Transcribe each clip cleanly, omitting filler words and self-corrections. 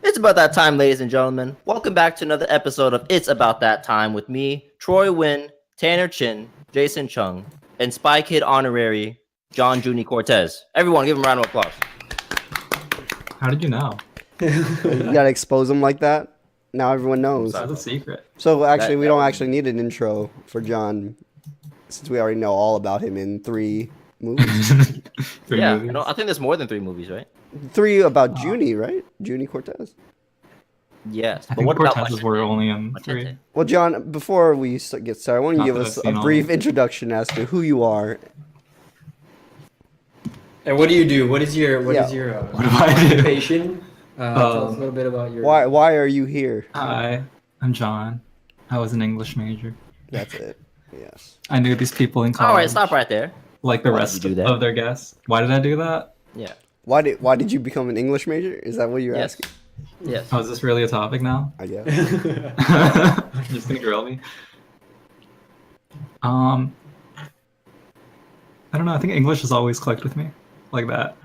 It's about that time, ladies and gentlemen. Welcome back to another episode of It's About That Time with me, Troy Wynn, Tanner Chin, Jason Chung, and Spy Kid Honorary, John Juni Cortez. Everyone, give him a round of applause. How did you know? You gotta expose them like that. Now everyone knows. That's a secret. So actually, we don't actually need an intro for John, since we already know all about him in 3 movies. Three movies. I think there's more than 3 movies, right? 3 about Junie, right? Junie Cortez. Yes. I But think what about Cortez's were only in Machete? 3. Well, John, before we get started, I want you to Not give that us I've a seen all brief of them. introduction as to who you are. And what do you do? What is your Yeah. What do I do? occupation? Tell us a little bit about your. Why are you here? Hi, I'm John. I was an English major. That's it. Yes. I knew these people in college. All right, stop right there. Like the Why did rest you do that? of their guests. Why did I do that? Yeah. Why did you become an English major? Is that what you're Yes. asking? Yes. Oh, is this really a topic now? I guess. You're just gonna grill me? I don't know. I think English has always clicked with me, like that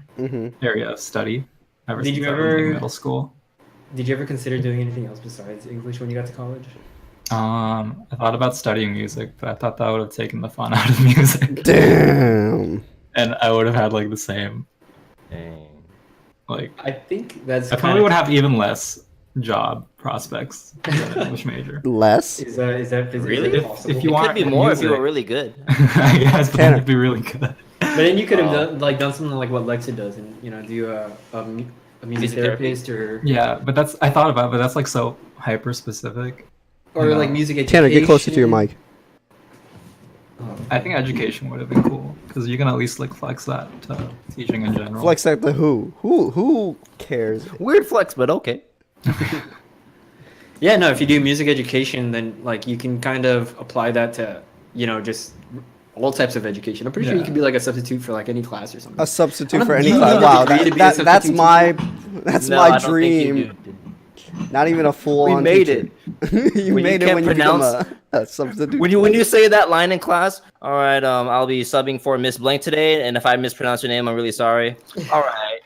area of study. Ever Did since you I was in ever- middle school? Did you ever consider doing anything else besides English when you got to college? I thought about studying music, but I thought that would have taken the fun out of music. Damn. And I would have had like the same, Dang. like I think that's. I probably would have even less job prospects than an English major. Less. Is that physically Really? possible? If you It want could be more if you were music. really good. I guess, but Tanner. it'd be really good. But then you could have Oh. done something like what Lexa does, and do a music Music therapy? therapist or Yeah, but I thought about it, but that's like so hyper specific. No. like music education. Tanner, get closer to your mic. I think education would have been cool because you can at least like flex that to teaching in general. Flex that the who? Who cares? Weird flex, but okay. Yeah, no. If you do music education, then like you can kind of apply that to just all types of education. I'm pretty sure you Yeah. can be like a substitute for like any class or something. A substitute I for don't any need class. a Wow, degree to be a that's substitute my No, I my don't think you dream. do. Not even a full on. We made teacher. you When you made it can't when you become pronounce- a substitute. When you say that line in class, all right, I'll be subbing for Miss Blank today, and if I mispronounce your name, I'm really sorry. All right,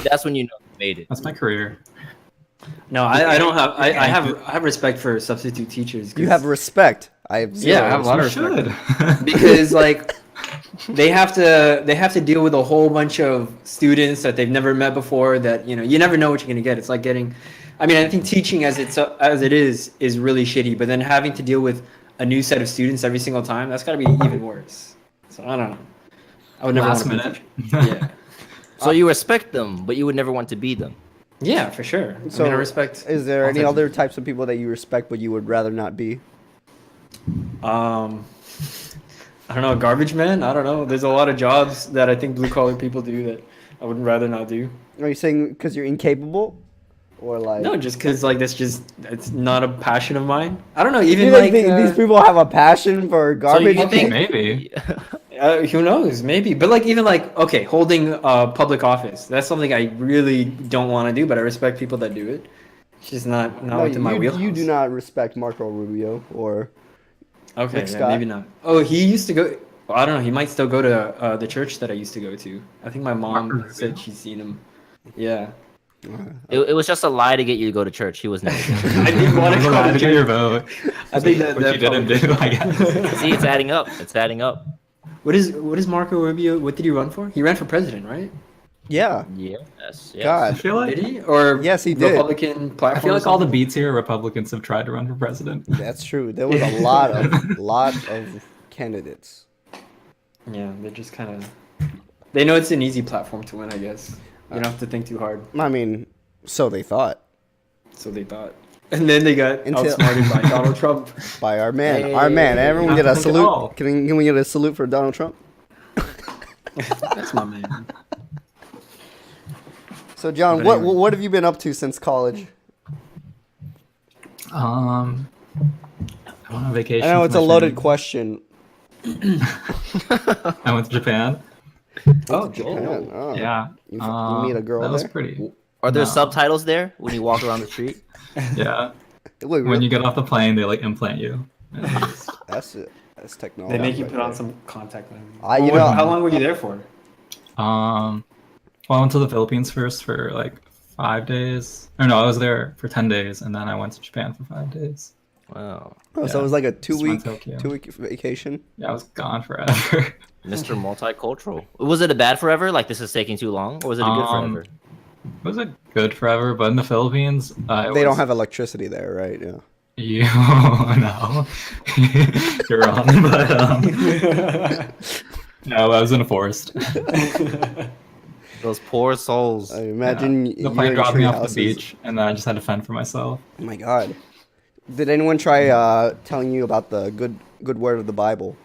that's when you know you made it. That's my career. No, I don't have. I have respect for substitute teachers. 'cause- You have respect. I have zero. Yeah, I have a lot of You respect. should. because like they have to deal with a whole bunch of students that they've never met before. That you never know what you're gonna get. It's like getting. I mean, I think teaching as it is really shitty. But then having to deal with a new set of students every single time, that's got to be even worse. So I don't know. I would never Last want to minute. be a teacher. Yeah. So you respect them, but you would never want to be them. Yeah, for sure. So, I respect. Is there all any types other types of people that you respect but you would rather not be? I don't know, garbage man. I don't know. There's a lot of jobs that I think blue collar people do that I would rather not do. Are you saying because you're incapable, or like? No, just because like it's not a passion of mine. I don't know. You Even don't like think these people have a passion for garbage? you think- Maybe. who knows? Maybe, but like even like okay, holding public office. That's something I really don't want to do, but I respect people that do it. It's just not No, within my wheelhouse. you do not respect Marco Rubio or Okay, Nick yeah, Scott. maybe not. Oh, he used to go. Well, I don't know. He might still go to the church that I used to go to. I think my mom Marco said Rubio? she's seen him. Yeah. It was just a lie to get you to go to church. He was never. I didn't want to You're go allowed to to get church. your vote. I think that Which you didn't do, I guess. See, it's adding up. It's adding up. What is Marco Rubio? What did he run for? He ran for president, right? yeah. Yes. I God, feel like Did he? Or Yes, he did. Republican platform. I feel or like all the something? beats here Republicans have tried to run for president. that's true. There was a lot of candidates. Yeah, they're just kind of. They know it's an easy platform to win. I guess you don't have to think too hard. I mean, so they thought So they thought, and then they got Until- outsmarted by Donald Trump. by our man. Hey, Our man. Everyone not get a to think at all. salute. Can we get a salute for Donald Trump? That's my man. So John, But what anyway. what have you been up to since college? I went on vacation. I know with it's a my loaded friend. question. I went to Japan. Oh, Japan. Oh. Yeah. You meet a girl That was there? pretty. Are there No. subtitles there when you walk around the street? Yeah. Wait, When you get off the plane, they like implant you. And it's- that's it. That's technology. They make you right put on there. some contact lenses. You know- How long were you there for? Well, I went to the Philippines first for like 5 days. Or no, I was there for 10 days, and then I went to Japan for 5 days. Wow. Oh, so Yeah. it was like a Just went 2-week to Tokyo. 2-week vacation. Yeah, I was gone forever. Mr. Multicultural. Was it a bad forever? Like this is taking too long, or was it a good forever? It was a good forever, but in the Philippines, They don't have electricity there, right? Yeah. You no, you're wrong. But no, I was in a forest. Those poor souls. I imagine The you're plane in dropped me off treehouses. the beach, and then I just had to fend for myself. Oh my god. Did anyone try telling you about the good word of the Bible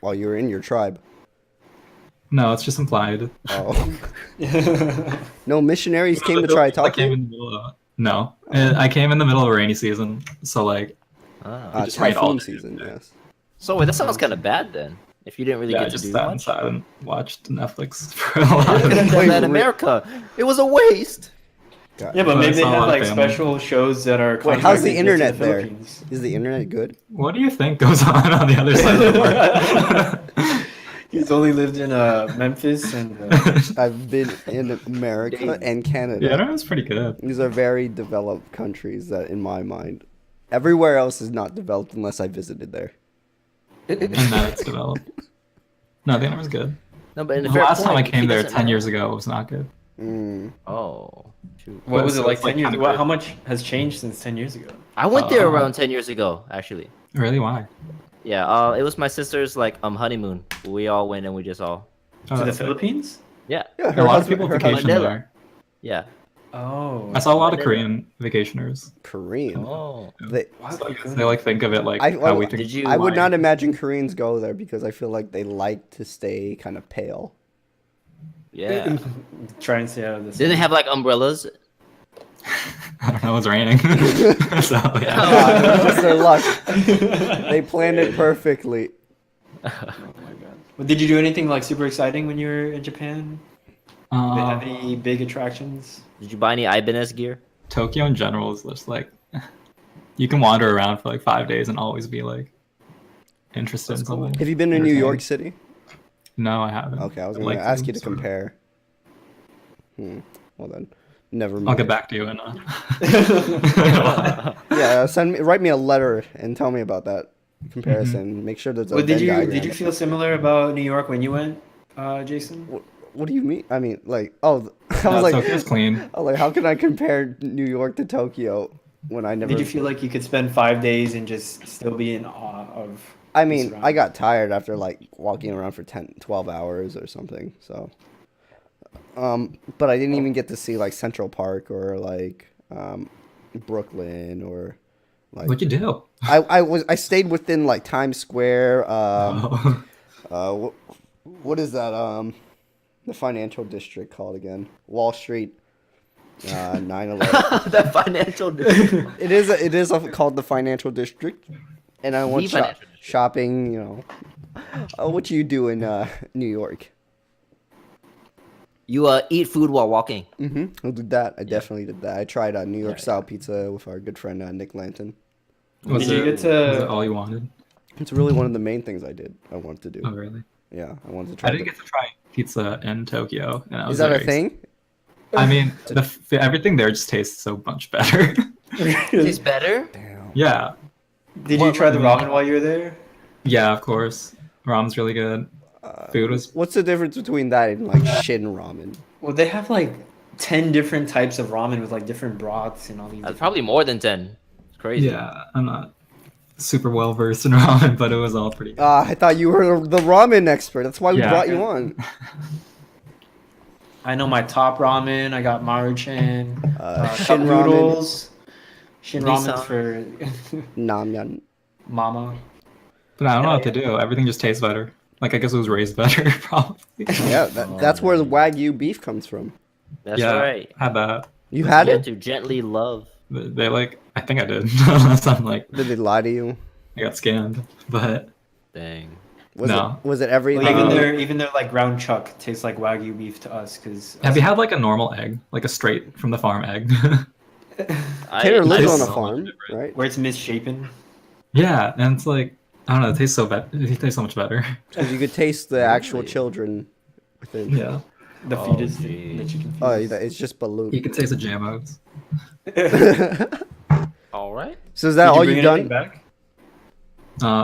while you were in your tribe? No, it's just implied. Oh. No missionaries came to try to I talk to came you? in the middle of, no, I came in the middle of a rainy season, so like Ah. just rained all Typhoon day. season, yes. So wait, that sounds kind of bad then. If you didn't really yeah, I get to just do sat much. inside and watched Netflix for a lot of Could have done Wait, that in wait. America. It was a waste. God. Yeah, but But I maybe they saw a have lot of like family. special shows that are. Wait, how's the contracted just to internet there? Philippines. Is the internet good? What do you think goes on the other side of the world? He's only lived in Memphis and. I've been in America and Canada. Yeah, I don't know, it's pretty good. These are very developed countries that, in my mind, everywhere else is not developed unless I visited there. And now it's developed. No, the internet was good. No, but in The fair last time I point, came he there doesn't 10 know. years ago, it was not good. Mm. Oh, shoot. What was So it like it's, like, 10 years? kinda What, great. how much has changed since 10 years ago? I went there Uh, around 10 years ago, actually. Really? Why? Yeah, it was my sister's like honeymoon. We all went and we just all. Oh, To the that's good. Philippines? Yeah, Yeah, A lot of people her vacation Manila. there. yeah. Oh. I saw a lot of Manila. Korean vacationers. Korean. Oh, They, So I guess they like think of it like I- how well, we think. did you- I would Why? not imagine Koreans go there because I feel like they like to stay kind of pale. yeah. Try and stay out of this. Didn't they have like umbrellas? I don't know. It's raining. So yeah. Just their luck. They planned it perfectly. But did you do anything like super exciting when you were in Japan? Did they have Uh, any big attractions? Did you buy any Ibanez gear? Tokyo in general is just like you can wander around for like 5 days and always be like interested in something. Have you been to New entertaining. York City? No, I haven't. Okay, I was I'd going like to ask you to sort of. compare. Well then, never mind. I'll get back to you and Yeah, write me a letter and tell me about that comparison. Make sure there's a Well, did Venn you diagram. did you feel similar about New York when you went, Jason? What do you mean? I mean, like, oh, I was No, like, Tokyo's clean. I was like, how can I compare New York to Tokyo when I never? Did you feel like you could spend 5 days and just still be in awe of? I the mean, I surroundings? got tired after like walking around for 10, 12 hours or something. So, but I didn't even get to see like Central Park or like Brooklyn or like. What'd you do? I stayed within like Times Square. Oh. What is that? The financial district called again? Wall Street. 9/11. That financial. district. It is called the financial district, and I went financial district. shopping. You know, what you do in New York? You eat food while walking. I did that. I definitely did that. I tried New York Yeah, style pizza with our good friend Nick Lanton. Was Did you it- get to- was it all you wanted? It's really one of the main things I wanted to do. Oh, really? Yeah, I wanted to try. I didn't get to try pizza in Tokyo. And I was Is that a very thing? I mean, everything there just tastes so much better. Tastes better. Damn. Yeah. Did you What- try the ramen while you were there? Yeah, of course. Ramen's really good. Food was. What's the difference between that and like Shin ramen? Well, they have like 10 different types of ramen with like different broths and all these. That's probably more than 10. It's crazy. Yeah, I'm not super well versed in ramen, but it was all pretty good. I thought you were the ramen expert. That's why we Yeah. brought you on. I know my top ramen. I got Maruchan. Shin Cup ramen. noodles. Shin Lisa. ramen for Namyan. mama. But I don't know what to do. Everything just tastes better. Like, I guess it was raised better, probably. Yeah, that's where the Wagyu beef comes from. That's yeah, right. had that. You had You it? have to gently love. They like, I think I did. Unless I'm like, Did they lie to you? I got scammed. But Dang. No. Was it every? Well, even Uh, their like ground chuck tastes like Wagyu beef to us because. have you had like a normal egg? Like a straight from the farm egg? Taylor lives I- on a so farm, much right? where it's misshapen? Yeah, and it's like, I don't know, it tastes so much better. Because you could taste the actual Really? children within. Yeah. The Oh, fetus geez. that you can Oh, fuse. it's just You balut. can taste the jamos. All right. So is that Did you all bring you've anything done? back?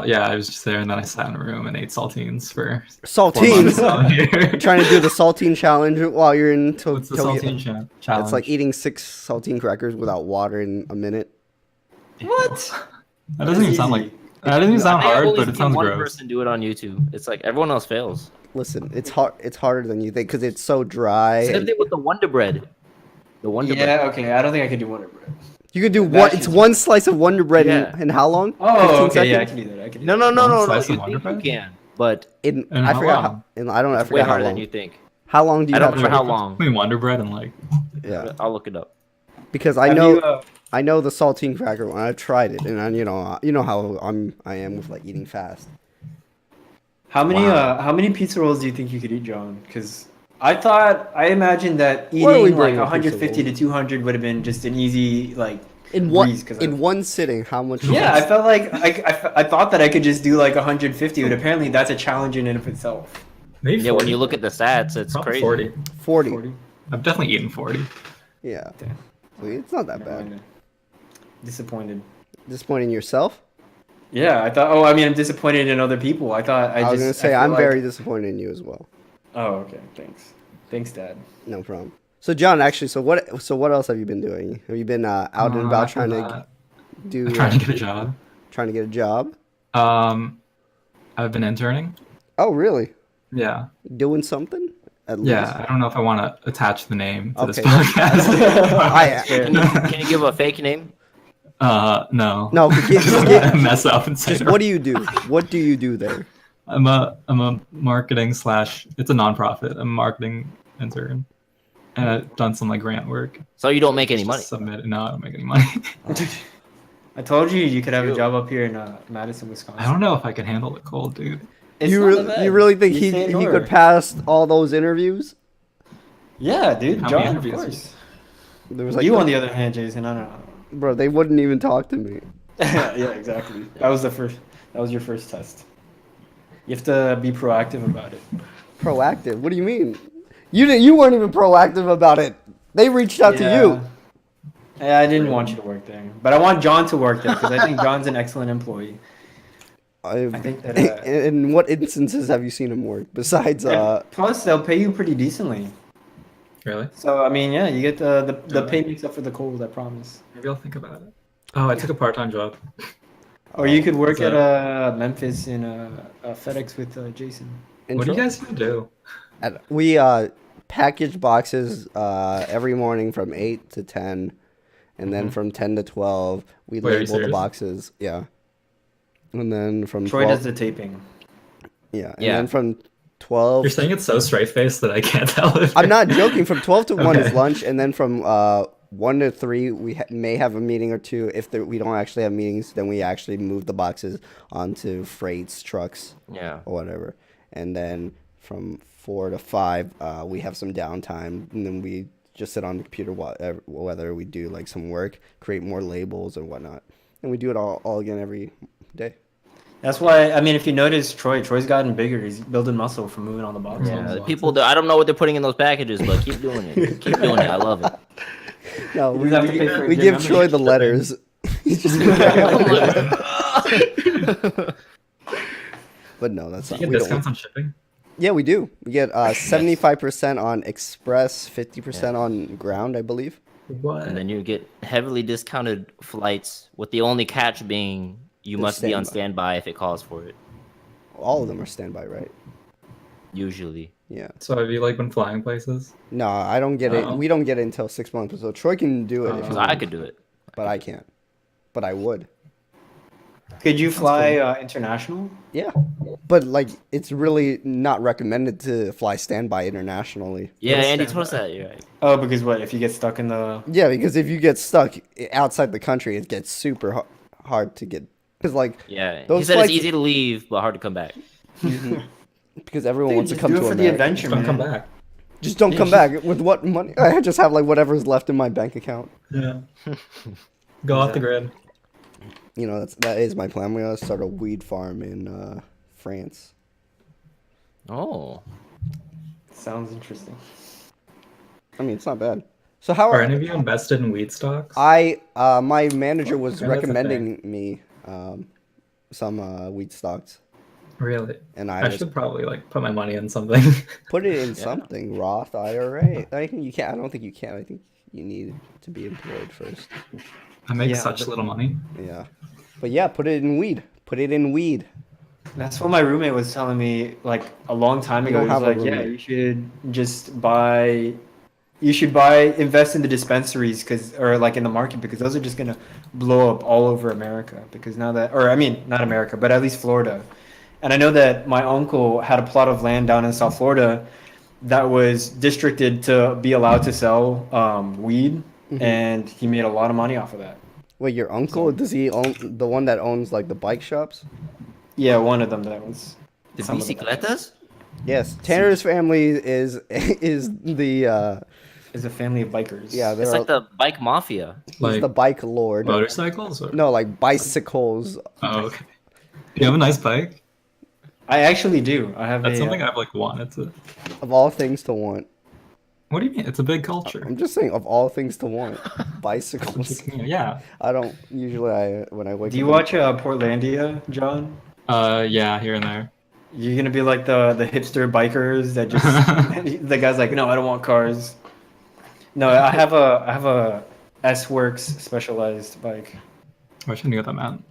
Yeah, I was just there, and then I sat in a room and ate saltines for 4 Saltines. months out here. Trying to do the saltine challenge while you're in What's the Tokyo. saltine challenge? It's like eating 6 saltine crackers without water in a minute. What? That doesn't even sound like. That doesn't even I sound think I've hard, only but it seen sounds one gross. person do it on YouTube. It's like everyone else fails. Listen, it's hard. It's harder than you think because it's so dry. Same and thing with the Wonder Bread. The Wonder Bread. Yeah, okay. I don't think I could do Wonder Bread. You could do That one. shit's- It's one slice of Wonder Bread Yeah. in how long? Oh, 15 okay. Yeah, I seconds? can do that. I can do No, that. no, no, One no, no. slice You of Wonder think you Bread? can, but In And I how forgot. long? I don't know. I it's way forgot how harder long. than you think. How long do you I don't have to remember how wait? long. Between Wonder Bread and like. Yeah, I'll look it up. because I Have know you, I know the saltine cracker one. I've tried it, and you know how I am with like eating fast. how many Wow. how many pizza rolls do you think you could eat, John? Because I imagined that Why don't we eating like bring a pizza 150 to roll? 200 would have been just an easy like In one breeze. Cause in one sitting, how much? yeah, I felt like I thought that I could just do like 150, but apparently that's a challenge in and of itself. Maybe Yeah, 40. when you look at the stats, it's Probably crazy. 40. 40. 40. I've definitely eaten 40. Yeah, Damn. so it's not that bad. Disappointed. Disappointing yourself? Yeah, I thought. Oh, I mean, I'm disappointed in other people. I thought I was just. gonna say feel I'm like- very disappointed in you as well. Oh, okay. Thanks, Dad. No problem. So John, actually, so what else have you been doing? Have you been out and about After trying to that, do I'm trying to get a job. trying to get a job? I've been interning. Oh, really? Yeah. Doing something? At Yeah. I don't know if I want to attach the name to this Okay. podcast. I- Can you give a fake name? No. No, Mess up and say just it what do you do? What do you do there? I'm a marketing slash. It's a nonprofit. I'm a marketing intern, and I've done some like grant work. So you don't make any money. Submit. No, I don't make any money. I told you could have a Shoot. job up here in Madison, Wisconsin. I don't know if I can handle the cold, dude. It's You not really, that bad. you really think You he stay he indoor. could pass all those interviews? Yeah, dude. How many John, of interviews? course. There was like, You, on the other hand, Jason, I don't know. bro, they wouldn't even talk to me. Yeah, exactly. That was your first test. You have to be proactive about it. Proactive? What do you mean? You weren't even proactive about it. They reached out to you. Yeah, I didn't want you to work there, but I want John to work there because I think John's an excellent employee. I think that. In what instances have you seen him work besides? Plus, they'll pay you pretty decently. Really? So I mean, yeah, you get the Really? pay makes up for the cold. I promise. Maybe I'll think about it. Oh, I took a part-time job. Or you could work Is at that- Memphis in FedEx with Jason. What do you guys even do? We package boxes every morning from 8 to 10, and then from 10 to 12 we Wait, are you label the serious? boxes. Yeah. And then from Troy 12, does the taping. yeah, and Yeah. then from 12 You're saying it so straight-faced that I can't tell if I'm not joking. From 12 to 1 is Okay. lunch, and then from 1 to 3 we may have a meeting or two. If we don't actually have meetings, then we actually move the boxes onto freights, trucks, Yeah. or whatever. And then from 4 to 5 we have some downtime, and then we just sit on the computer whether we do like some work, create more labels or whatnot, and we do it all again every day. That's why I mean, if you notice, Troy's gotten bigger. He's building muscle from moving on the box. Yeah. The people, I don't know what they're putting in those packages, but keep doing it. Keep doing it. I love it. No, You have to pay for a we gym give membership. Troy the letters. He's just But no, that's Do not. you get We don't, discounts on shipping? yeah, we do. We get 75% on express, 50% on ground, I believe. What? And then you get heavily discounted flights, with the only catch being you The must be on standby. standby if it calls for it. All of them are standby, right? Usually. Yeah. So have you like been flying places? No, I don't get it. Oh. We don't get it until 6 months. So Troy can do it, if Because he I wants, could do it. but I can't. But I would. Could you fly international? Yeah. But like, it's really not recommended to fly standby internationally. Yeah, What's Andy standby? told us that. You're right. Oh, because what if you get stuck in the? Yeah, because if you get stuck outside the country, it gets super hard to get. Because like, Yeah. He Those said flights- it's easy to leave, but hard to come back. because everyone Dude, wants to just come do it to for America. the adventure, Don't man. come back. Just don't come back. With what money? I just have like whatever's left in my bank account. Yeah. Go off the grid. You know, that is my plan. We're gonna start a weed farm in France. Oh. Sounds interesting. I mean, it's not bad. So how Are any of you invested in weed stocks? my manager was Yeah, that's a recommending me some wheat stocks, Really? and I I was should probably like put my money in something. put it in something Roth IRA. I think you can't. I don't think you can. I think you need to be employed first. I make Yeah, such but- little money. Yeah, but yeah, put it in weed. Put it in weed. That's what my roommate was telling me like a long time You ago. don't He was have a like, "Yeah, roommate. you should just buy, invest in the dispensaries or like in the market because those are just gonna blow up all over America. Because now that, or I mean, not America, but at least Florida. And I know that my uncle had a plot of land down in South Florida that was districted to be allowed to sell weed, and he made a lot of money off of that. Wait, your uncle? Does he own the one that owns like the bike shops? Yeah, one of them that was. The some of them. bicicletas? Yes, Tanner's family is the Is a family of bikers. yeah, It's they're like the bike mafia. he's Like the bike lord. motorcycles? Or... No, like bicycles. Oh, okay. Do you have a nice bike? I actually do. I have That's a. something I've like wanted to. Of all things to want. What do you mean? It's a big culture. I'm just saying, of all things to want, bicycles. Yeah. I don't usually. When I wake. Do you up, watch Portlandia, John? Yeah, here and there. You're gonna be like the hipster bikers that just the guy's like, no, I don't want cars. No, I have a S Works specialized bike. I wish I knew what that meant.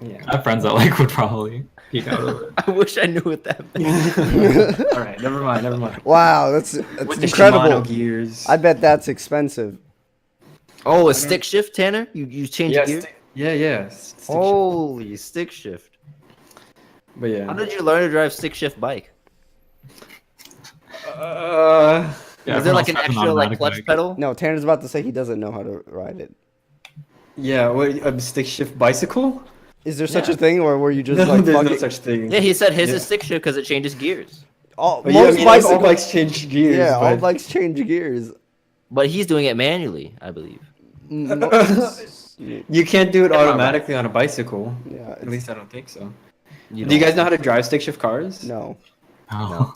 Yeah. I have friends that like would probably geek out over it. I wish I knew what that meant. All right, never mind. Wow, that's With the incredible. Shimano gears. I bet that's expensive. Oh, a stick shift, Tanner? You change yeah, gear? yeah. Holy stick shift. But yeah. How did you learn to drive stick shift bike? Uh, Yeah, Is there like an everyone else has extra like automatic clutch bike. pedal? No, Tanner's about to say he doesn't know how to ride it. yeah, what, a stick shift bicycle? Is there such Yeah. a thing, or were you just No, like there's no fucking? such thing. Yeah, he said his Yeah. is stick shift because it changes gears. All, But yeah, most I mean, bicycles. all bikes change gears. yeah, all but- bikes change gears. But he's doing it manually, I believe. You can't do it Am I right? automatically on a bicycle. Yeah, At least I don't think so. Do you don't- guys know how to drive stick shift cars? no. Oh.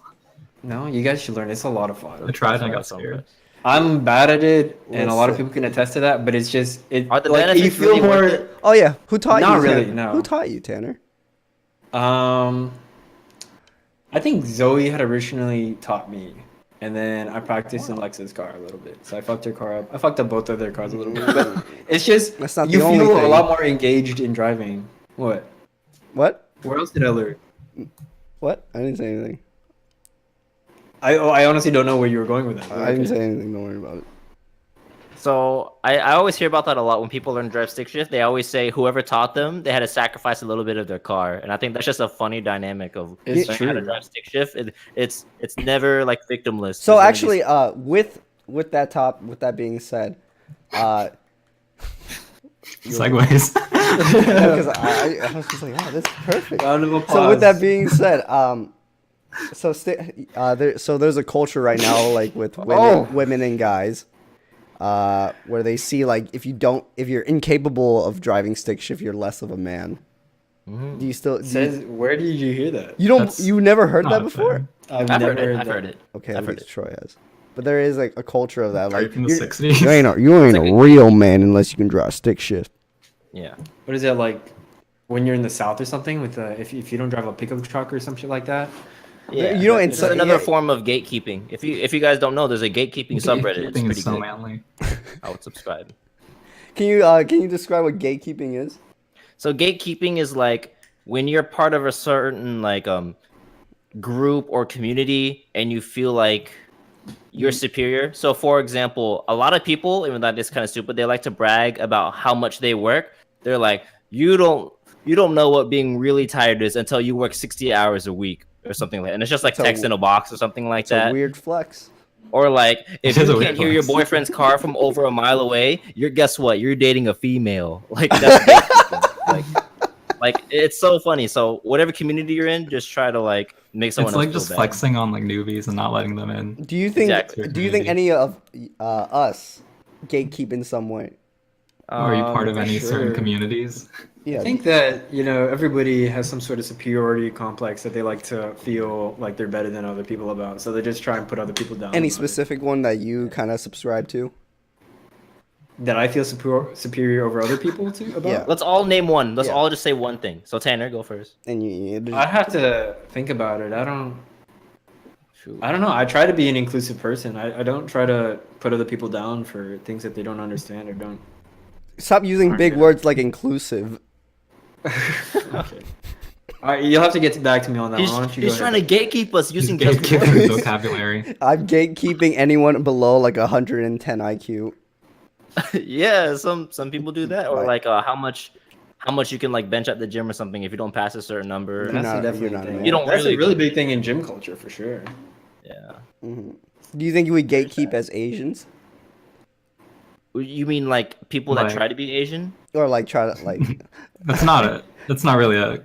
No, you guys should learn. It's a lot of fun. I tried and I got That's scared. I'm bad at it, and a lot of Listen. people can attest to that. But it's just Are the like you benefits feel really more. worth it? Oh yeah, who taught Not you? really, Tanner? no. Who taught you, Tanner? I think Zoe had originally taught me, and then I practiced in Lex's car a little bit. So I fucked her car up. I fucked up both of their cars a little bit, but it's just That's not you the only feel a thing. lot more engaged in driving. What? What? Where else did I learn? What? I didn't say anything. I honestly don't know where you were going with that. I didn't say anything. Don't worry about it. So I always hear about that a lot when people learn to drive stick shift. They always say whoever taught them, they had to sacrifice a little bit of their car, and I think that's just a funny dynamic of It's learning how to true. drive stick shift. It's never like victimless. So There's gonna be actually, with that being said, Segways. because I was just like, oh, this is perfect. Round of applause. So with that being said, so there's a culture right now, like with women and guys, where they see like if you're incapable of driving stick shift, you're less of a man. Mhm. Do you still? Says, where did you hear that? That's You never heard not that a before? thing. I've I've never heard it. heard I've that. heard it. Okay, I've at heard least it. Troy has. But there is like a culture of that. Are you Like from the you're- 60s? you ain't a real man unless you can drive stick shift. Yeah. What is that like? When you're in the south or something, with if you don't drive a pickup truck or some shit like that. Yeah, You know, it's in- another yeah. form of gatekeeping. If you guys don't know, there's a gatekeeping subreddit. It's Gatekeeping pretty is so good. manly. I would subscribe. Can you describe what gatekeeping is? So gatekeeping is like when you're part of a certain like group or community and you feel like you're superior. So for example, a lot of people, even though it's kind of stupid, they like to brag about how much they work. They're like, you don't know what being really tired is until you work 60 hours a week or something like that. And it's just like It's a- text in a box or something like It's a that. weird flex. Or like if It is you a weird can't hear your flex. boyfriend's car from over a mile away, guess what? You're dating a female. Like that's gatekeeping. like it's so funny. So whatever community you're in, just try to like make someone It's else like feel just bad. flexing on like newbies and not letting them in. Do you think? Exactly. Do you think any of us gatekeep in some way? Or are you part of for any certain sure. communities? Yeah. I think that everybody has some sort of superiority complex that they like to feel like they're better than other people about, so they just try and put other people down. Any about it. specific one that you kind of subscribe to? That I feel superior over other people to about? Yeah. Let's all name one. Let's Yeah. all just say one thing. So Tanner, go first. And you I have to think about it. I don't know. I try to be an inclusive person. I don't try to put other people down for things that they don't understand or don't. stop using big words like inclusive. Okay. All right, you'll have to get back to me on that He's, one. Why don't you he's go trying ahead? to gatekeep us using He's just gatekeeping words. vocabulary. I'm gatekeeping anyone below like 110 IQ. Yeah, some people do that, or Right. like how much you can like bench at the gym or something if you don't pass a certain number. You're not- definitely you're not a thing. a man. You don't That's really- a really big thing in gym culture for sure. Yeah. Do you think we gatekeep as Asians? You mean like people that Like- try to be Asian? Or like try to like That's not really a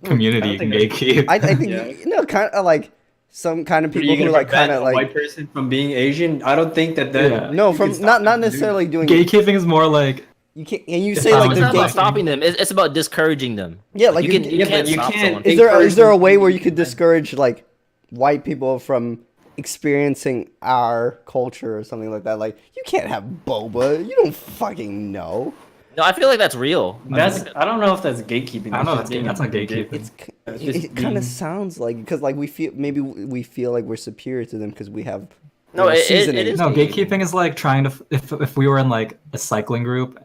community you can think gatekeep. I think Yeah. kind of like some kind of Are people you who gonna like prevent kind of a like white person from being Asian? I don't think that. Yeah. no you from can stop them not from doing necessarily doing Gatekeeping is more like you can't and you say It's like not It's they're not about gate- stopping them. It's about discouraging them. Yeah, like you you can can- you Yeah, can't but you stop can't- someone. is there a way where you encourage could discourage like white people from experiencing our culture or something like that? Like you can't have boba. You don't fucking know. No, I feel like that's real. I don't know if that's gatekeeping. I don't know. That's just That's not being- gatekeeping. It's It's just it kind being- of sounds like because like we feel like we're superior to them because we have No, it seasoning. is. No, gatekeeping is like trying to. If we were in like a cycling group,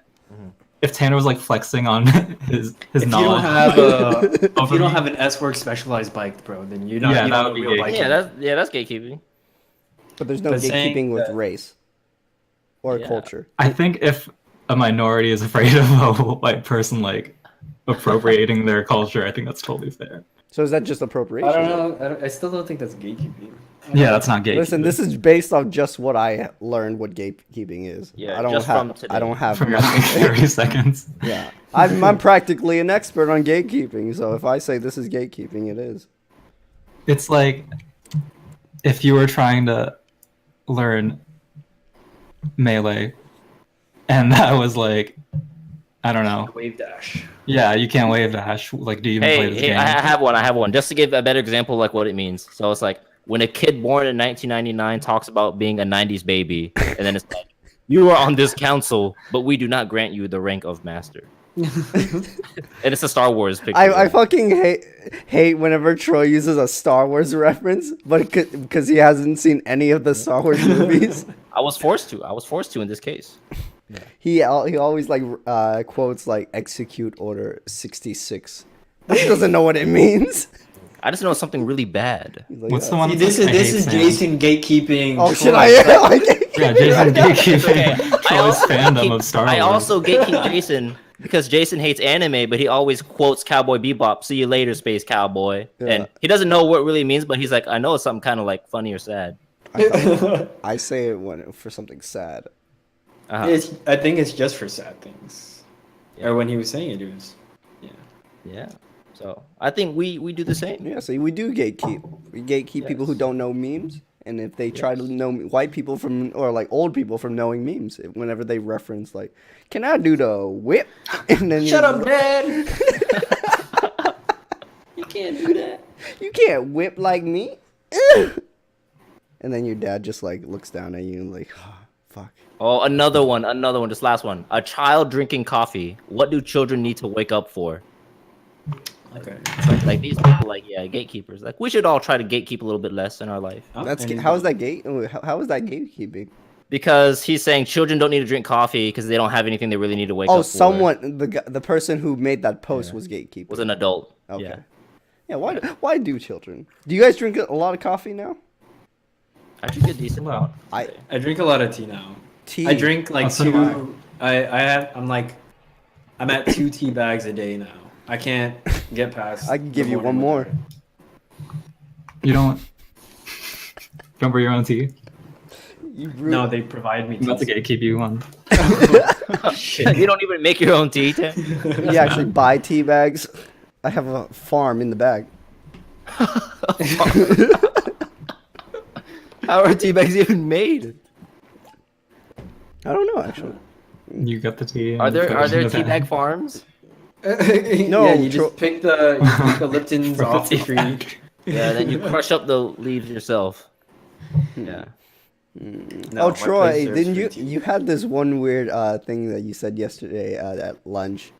if Tanner was like flexing on his If you don't knowledge, have if over you don't me. have an S-Work specialized bike, bro, then you're not. Yeah, you that don't would know be real gatekeeping. biking. That's gatekeeping. But there's no But saying gatekeeping with that- race or Yeah. culture. I think if a minority is afraid of a white person like appropriating their culture, I think that's totally fair. So is that just appropriation? I don't know. I still don't think that's gatekeeping. Yeah, that's not gatekeeping. Listen, this is based off just what I learned what gatekeeping is. Yeah, I don't just have. from today. I don't have. from your much- 30 seconds. yeah, I'm practically an expert on gatekeeping. So if I say this is gatekeeping, it is. It's like if you were trying to learn melee, and that was like, I don't know. Wave dash. Yeah, you can't wave dash. Like, do you even play Hey, this hey, game? I have one. Just to give a better example, of, like what it means. So it's like when a kid born in 1999 talks about being a 90s baby, and then it's like, you are on this council, but we do not grant you the rank of master. And it's a Star Wars picture. I fucking hate whenever Troy uses a Star Wars reference, but because he hasn't seen any of the Star Wars movies, I was forced to in this case. he always like quotes like "Execute Order 66." But he doesn't know what it means. I just know it's something really bad. He's like, What's the "Yeah." one? See, that's this like, is I this hate is Sam? Jason gatekeeping. Oh shit! Troy. I like Yeah, Jason gatekeeping. Okay, Troy's fandom of Star Wars. I also gatekeep Jason because Jason hates anime, but he always quotes Cowboy Bebop. See you later, Space Cowboy. Yeah. And he doesn't know what it really means, but he's like, I know it's something kind of like funny or sad. I say it for something sad. Uh-huh. I think it's just for sad things. Yeah. Or when he was saying it, it was. Yeah. Yeah. So I think we do the same. Yeah, so we do gatekeep. We gatekeep people who Yes. don't know memes, and if they try to know white people from or like old people from knowing memes, whenever they reference like, "Can I do the whip?" and then Shut you- up, Dad. You can't do that. You can't whip like me. And then your dad just like looks down at you and like, oh, fuck. Oh, another one, this last one. A child drinking coffee. What do children need to wake up for? Okay. Like these people, like gatekeepers. Like we should all try to gatekeep a little bit less in our life. How is that gate? How is that gatekeeping? Because he's saying children don't need to drink coffee because they don't have anything they really need to wake up Oh, for. someone the person who made that post was gatekeeping. Was an adult. Okay. Yeah. Yeah. Why do children? Do you guys drink a lot of coffee now? I drink a decent amount. I I drink a lot of tea now. tea. I drink like Oh, so do two. I'm at 2 tea bags a day now. I can't get past. I can give the you one morning more. without You don't remember your own tea? You it. No, they provide me. I'm about to tea. gatekeep you one. You don't even make your own tea. Tim? You actually buy tea bags. I have a farm in the bag. How are tea bags even made? I don't know actually. You got the tea. Are and you put there it in the tea bag. bag farms? No, yeah, you just pick the Liptons From off the tea tree. factory. Yeah, then you crush up the leaves yourself. Hmm. Yeah. No, Oh, my place Troy, serves didn't free you? tea. You had this one weird thing that you said yesterday at lunch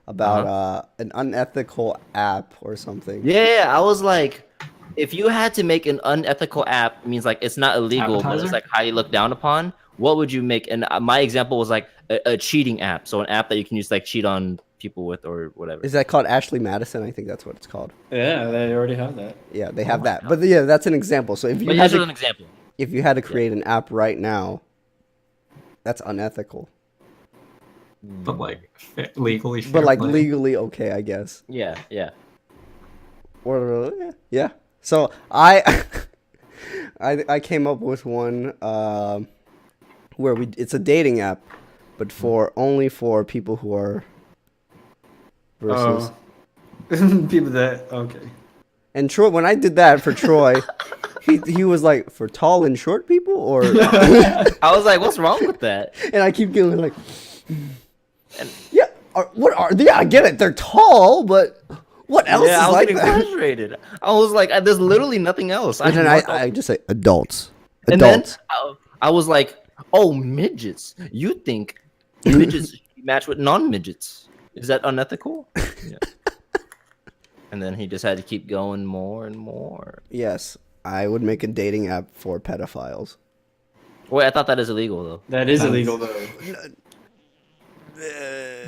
about an unethical app or something. Yeah, I was like, if you had to make an unethical app, it means like it's not illegal, but it's Appetizer? like highly looked down upon. What would you make? And my example was like a cheating app, so an app that you can use to, like cheat on people with or whatever. Is that called Ashley Madison? I think that's what it's called. Yeah, they already have that. Yeah, they Oh have my that. God. But yeah, that's an example. So if you But had use it as to, an example. if you had to create an app right now, that's unethical. But like legally. But fair like play. legally okay, I guess. Yeah, yeah. Or yeah. So I I came up with one where it's a dating app, but for only for people who are versus. People that okay. And Troy, when I did that for Troy, he was like, for tall and short people, or I was like, what's wrong with that? and I keep going like, yeah, what are they? Yeah, I get it, they're tall, but what else Yeah, I is was like getting that? frustrated. I was like, there's literally nothing else. And then marked I just say adults, And then adults. I was like, oh, midgets. You think midgets should be matched with non-midgets. Is that unethical? Yeah. And then he just had to keep going more and more. Yes, I would make a dating app for pedophiles. Wait, I thought that is illegal, though. That is That's- illegal though.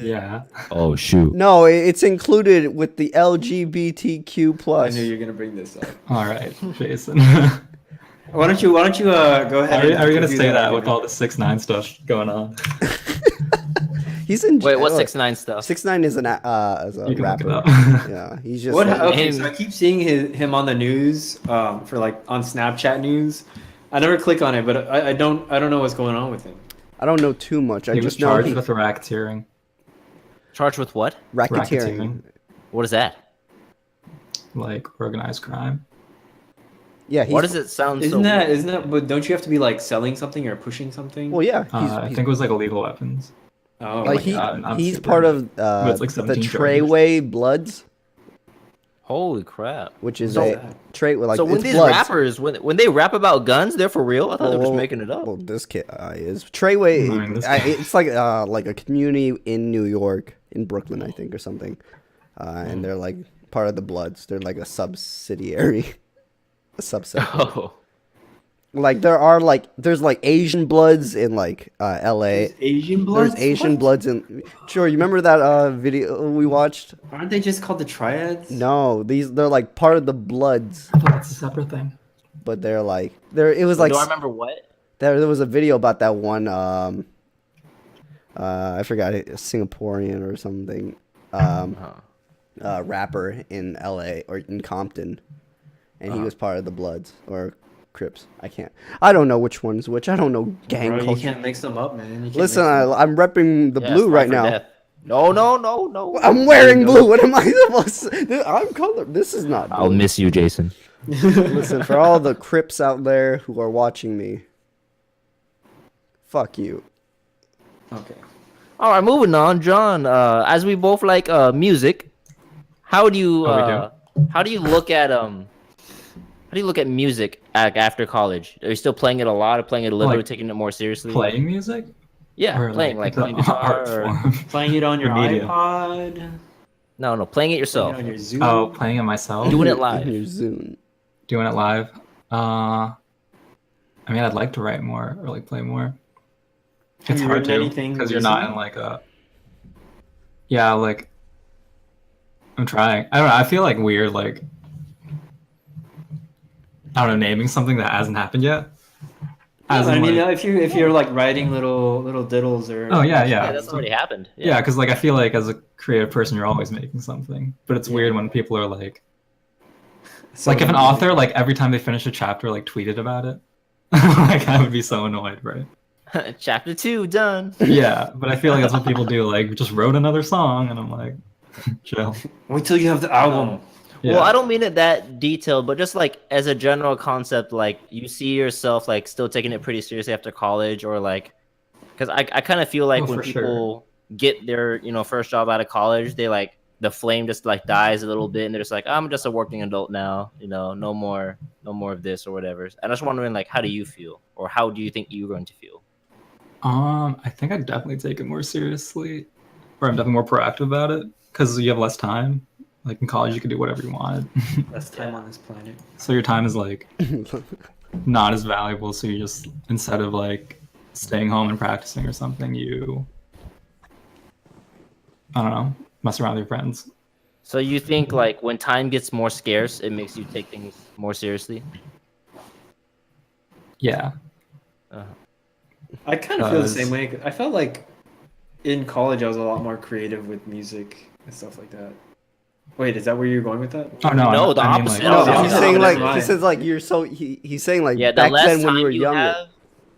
Yeah. Oh, shoot. No, it's included with the LGBTQ I plus. knew you were gonna bring this up. All right, Jason. Why don't you go ahead? Are we gonna do say that with argument? all the 6ix9ine stuff going on? He's in. Wait, what's look, 6ix9ine stuff? 6ix9ine is is a You can look it rapper. up. Yeah, he's just. What? like- Okay, him- so I keep seeing him on the news, for like on Snapchat news. I never click on it, but I don't know what's going on with him. I don't know too much. I He was just know charged he with racketeering. Charged with what? racketeering. What is that? Like organized crime. Yeah, Why does it sound so Isn't that weird? isn't that? But don't you have to be like selling something or pushing something? Well, yeah, I think it was like illegal weapons. Oh, like my God. I'm he's super part into of But it's like the 17 charges. Treyway Bloods, Holy crap. which is So- a Trey like. So when it's these Bloods. rappers, when they rap about guns, they're for real? I thought they were just Well, making it up. Well, this kid is Treyway. I mean, this It's like a community in New York, in Brooklyn, I think, or something. And they're like part of the Bloods. They're like a subsidiary, a subset. Oh. Like there's like Asian Bloods in like L.A. Asian bloods. There's Asian What? Bloods in. Sure, you remember that video we watched? Aren't they just called the triads? No, they're like part of the Bloods, I thought that's a separate thing. but they're like it was like Do I remember what? there was a video about that one I forgot it, Singaporean or something rapper in LA or in Compton, and he was part of the Bloods or Crips. I don't know which one's which. I don't know gang Bro, you culture. can't mix them up, man. You can't Listen, mix them up. I'm repping the Yeah, blue Spy right for now. Death. No. I'm wearing blue. What am I supposed to do? I'm color. This is not blue. I'll miss you, Jason. Listen, for all the Crips out there who are watching me, fuck you. Okay. All right, moving on, John. As we both like music, how do you look at music after college? Are you still playing it a lot, or playing it a little, Like, or taking it more seriously? Playing music? Yeah, Or playing the playing guitar. art Or... form? Playing it on your media. iPod. No, playing it Playing yourself, it on your Zoom. Oh, playing it myself? doing it In live. your Zoom. Doing it live? I mean, I'd like to write more or like play more. Have It's you hard written to anything because you're not recently? in like a. Yeah, like I'm trying. I don't know. I feel like weird, like I don't know, naming something that hasn't happened yet. As I in, mean, like- if you're like writing little diddles or. oh yeah, Yeah, yeah, that's already happened. yeah. Because like I feel like as a creative person, you're always making something. But it's weird when people are like, So like if an author like every time they finish a chapter like tweeted about it, like I would be so annoyed, right? Chapter 2 done. Yeah, but I feel like that's what people do. Like, just wrote another song, and I'm like, chill. Wait till you have the album. Yeah. Well, I don't mean it that detailed, but just like as a general concept, like you see yourself like still taking it pretty seriously after college, or like, because I kind of feel like Oh, when for sure. people get their first job out of college, they like the flame just like dies a little bit, and they're just like, I'm just a working adult now, you know, no more of this or whatever. And I was wondering, like, how do you feel, or how do you think you're going to feel? I think I'd definitely take it more seriously, or I'm definitely more proactive about it because you have less time. Like in college, you could do whatever you wanted, Less time on this planet. so your time is like not as valuable. So you just instead of like staying home and practicing or something, you I don't know, mess around with your friends. So you think like when time gets more scarce, it makes you take things more seriously? Yeah. I kind of feel the Does- same way. I felt like in college I was a lot more creative with music and stuff like that. Wait, is that where you're going with that? Oh no, No, the I mean, opposite. like, No, Oh, he's no, saying no, like never he mind. says like you're so he's saying like Yeah, the back less then when time you were you younger. have,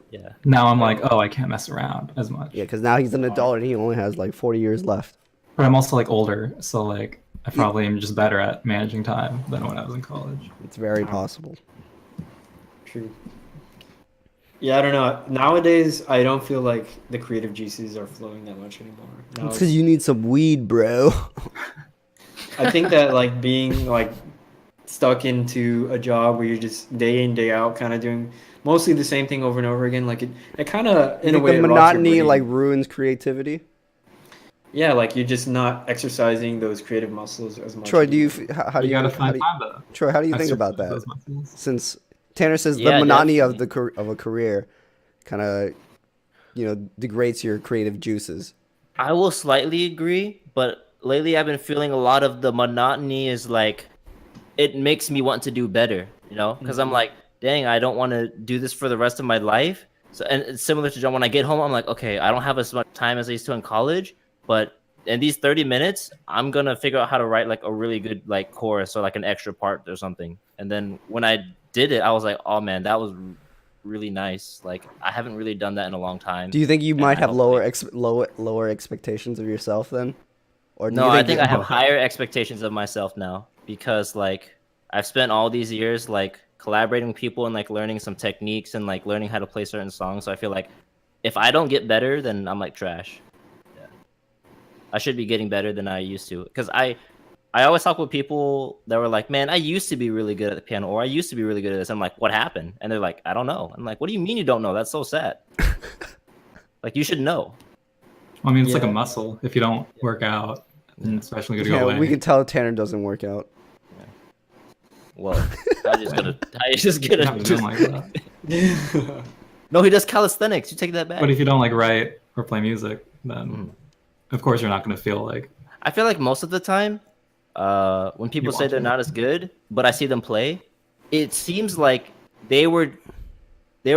yeah. now I'm like, oh, I can't mess around as much. Yeah, because now he's an adult and he only has like 40 years left. But I'm also like older, so like I probably am just better at managing time than when I was in college. It's very possible. True. Yeah, I don't know. Nowadays, I don't feel like the creative juices are flowing that much anymore. Now It's because you need some weed, bro. I think that like being like stuck into a job where you're just day in day out kind of doing mostly the same thing over and over again, like it kind of in a Like way the it rots your monotony brain. like ruins creativity. Yeah, like you're just not exercising those creative muscles as much. Troy, do you how do You you gotta how find do you, time to Troy? How do you think exercise about that? those muscles. Since Tanner says the Yeah, monotony of definitely. of a career kind of degrades your creative juices. I will slightly agree, but lately I've been feeling a lot of the monotony is like it makes me want to do better, you know? Because I'm like, dang, I don't want to do this for the rest of my life. So, and it's similar to John. When I get home, I'm like, okay, I don't have as much time as I used to in college, but in these 30 minutes, I'm gonna figure out how to write like a really good like chorus or like an extra part or something. And then when I did it, I was like, oh man, that was really nice. Like I haven't really done that in a long time. Do you think you And might I have don't lower think- lower expectations of yourself then? Or do No, you I think I have both? higher expectations of myself now because like I've spent all these years like collaborating with people and like learning some techniques and like learning how to play certain songs. So I feel like if I don't get better, then I'm like trash. Yeah. I should be getting better than I used to because I always talk with people that were like, man, I used to be really good at the piano or I used to be really good at this. I'm like, what happened? And they're like, I don't know. I'm like, what do you mean you don't know? That's so sad. Like you should know. I mean, it's like a Yeah. muscle. If you don't work out, and especially gonna go Yeah, away. we can tell Tanner doesn't work out. Well, I just You gonna have to do like that. No, he does calisthenics. You take that back. But if you don't like write or play music, then Mhm. of course you're not gonna feel like I feel like most of the time, when people You say want they're to. not as good, but I see them play, it seems like they were